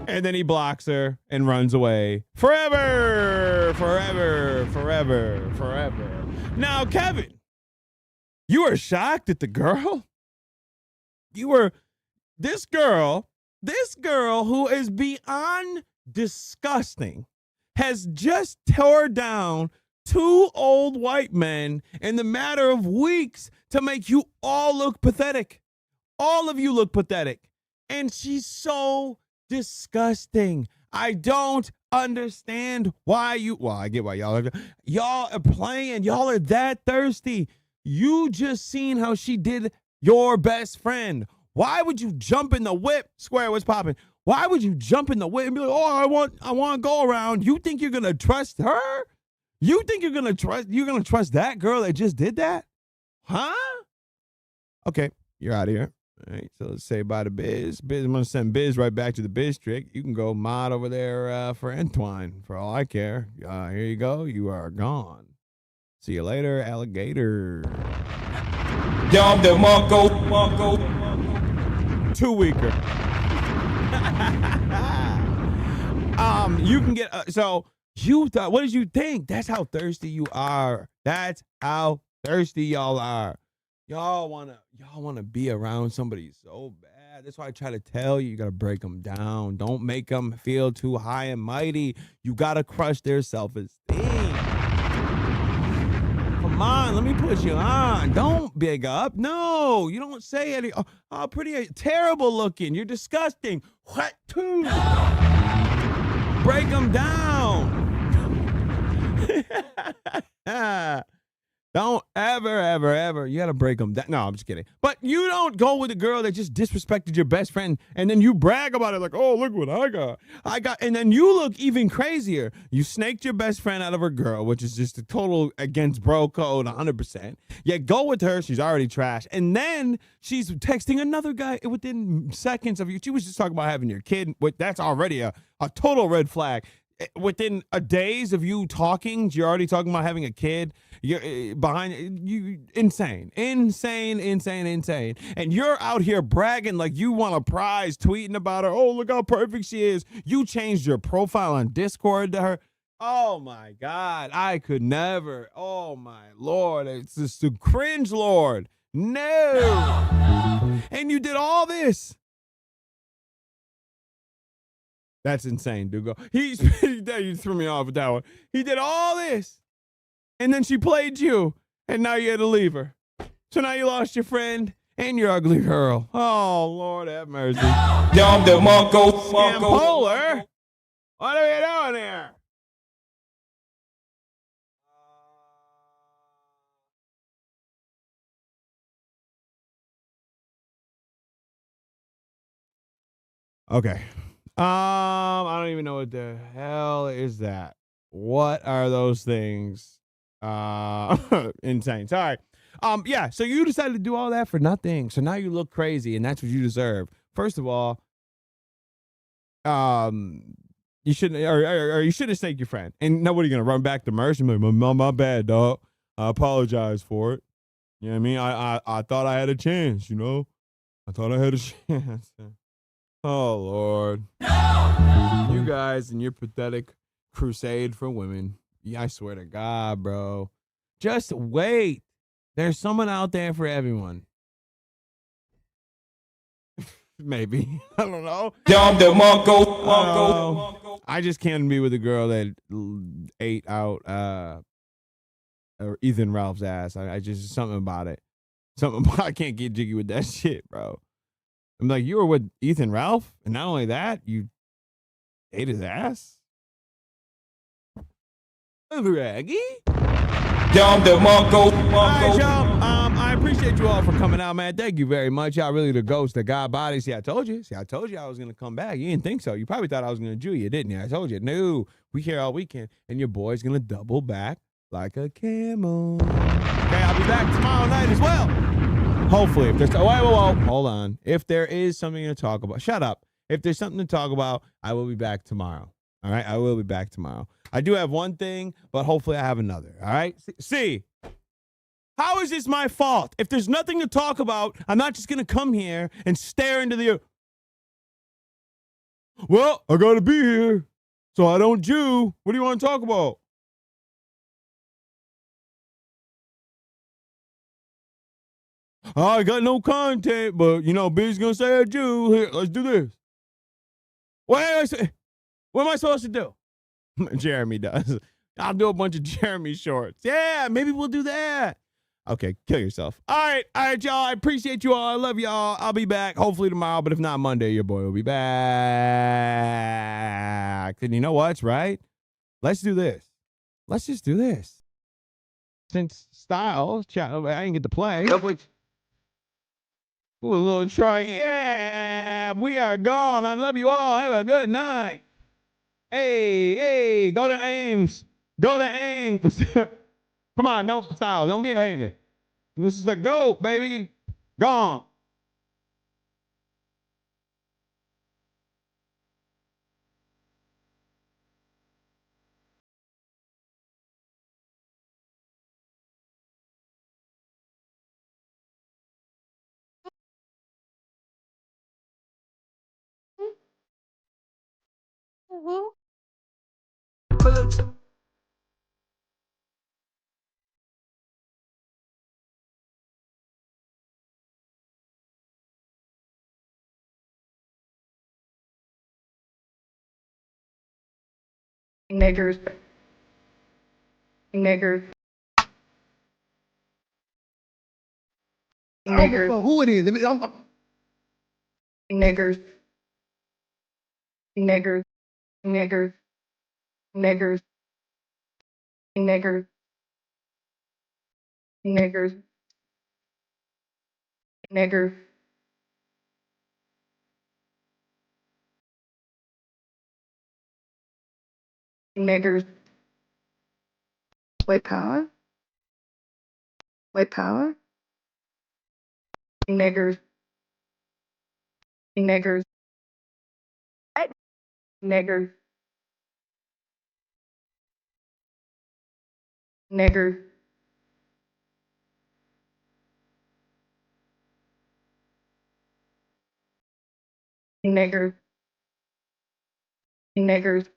And then he blocks her and runs away. Forever, forever, forever, forever. Now, Kevin, you were shocked at the girl? This girl who is beyond disgusting has just tore down 2 old white men in the matter of weeks to make you all look pathetic. All of you look pathetic. And she's so disgusting. I don't understand why I get why y'all are playing. Y'all are that thirsty. You just seen how she did your best friend. Why would you jump in the whip? Square, what's popping? Why would you jump in the whip and be like, oh, I want to go around? You think you're gonna trust her? You think you're gonna trust that girl that just did that? Huh? Okay, you're out of here. All right, so let's say bye to Biz. I'm gonna send Biz right back to the Biz trick. You can go mod over there for Entwine, for all I care. Here you go. You are gone. See you later, alligator. Dom the Monko. 2 weaker. You can get so you thought, what did you think? That's how thirsty you are. That's how thirsty y'all are. Y'all wanna be around somebody so bad. That's why I try to tell you, you gotta break them down. Don't make them feel too high and mighty. You gotta crush their self-esteem. Come on, let me put you on. Don't big up. No, you don't say any. Oh, pretty, terrible looking. You're disgusting. What? Two. Break them down. Don't ever. You gotta break them down. No, I'm just kidding. But you don't go with a girl that just disrespected your best friend, and then you brag about it like, oh, look what I got. And then you look even crazier. You snaked your best friend out of her girl, which is just a total against bro code, 100%. Yet go with her. She's already trash. And then she's texting another guy within seconds of you. She was just talking about having your kid. That's already a total red flag. Within a days of you talking, you're already talking about having a kid. You're behind you, insane. And you're out here bragging like you want a prize, tweeting about her. Oh, look how perfect she is. You changed your profile on Discord to her. Oh my God, I could never. Oh my Lord, it's just a cringe, Lord. No. And you did all this. That's insane, Dugo. You threw me off with that one. He did all this, and then she played you, and now you had to leave her. So now you lost your friend and your ugly girl. Oh, Lord have mercy. Dom the Monko. Polar. What are you doing here? Okay. I don't even know what the hell is that. What are those things? Insane. Sorry. Yeah, so you decided to do all that for nothing. So now you look crazy, and that's what you deserve. First of all, you shouldn't, or you shouldn't snake your friend. And nobody's gonna run back to Mercy and be like, my bad, dog. I apologize for it. You know what I mean? I thought I had a chance, you know? I thought I had a chance. Oh, Lord. No! You guys and your pathetic crusade for women. Yeah, I swear to God, bro. Just wait. There's someone out there for everyone. Maybe. I don't know. Dom the Monko. I just can't be with a girl that ate out or Ethan Ralph's ass. I just, something about it. I can't get jiggy with that shit, bro. I'm like, you were with Ethan Ralph, and not only that, you ate his ass? Raggy? Dom the Monko. All right, y'all. I appreciate you all for coming out, man. Thank you very much. Y'all really the ghost of God body. See, I told you I was going to come back. You didn't think so. You probably thought I was going to Jew you, didn't you? I told you. No, we here all weekend, and your boy's going to double back like a camel. Okay, I'll be back tomorrow night as well. Hopefully, if there's, whoa, hold on. If there is something to talk about, shut up. If there's something to talk about, I will be back tomorrow. All right, I will be back tomorrow. I do have one thing, but hopefully I have another. All right. See, how is this my fault? If there's nothing to talk about, I'm not just gonna come here and stare into the. Well, I gotta be here, so I don't Jew. What do you want to talk about? I got no content, but you know, B's gonna say I Jew. Here, let's do this. What am I supposed to do? Jeremy does. I'll do a bunch of Jeremy shorts. Yeah, maybe we'll do that. Okay, kill yourself. All right, y'all. I appreciate you all. I love y'all. I'll be back hopefully tomorrow, but if not Monday, your boy will be back. And you know what's right? Let's do this. Let's just do this. Since Styles, I didn't get to play. Ooh, a little try. Yeah, we are gone. I love you all. Have a good night. Hey, go to Ames. Go to Ames. Come on, no Styles. Don't get hated. This is the GOAT, baby. Gone. Niggers. Niggers. I don't give a fuck who it is. Niggers. Niggers. Niggers. Niggers. Niggers. Niggers. Niggers. Niggers. White power. White power. Niggers. Niggers. Niggers. Niggers. Niggers. Niggers.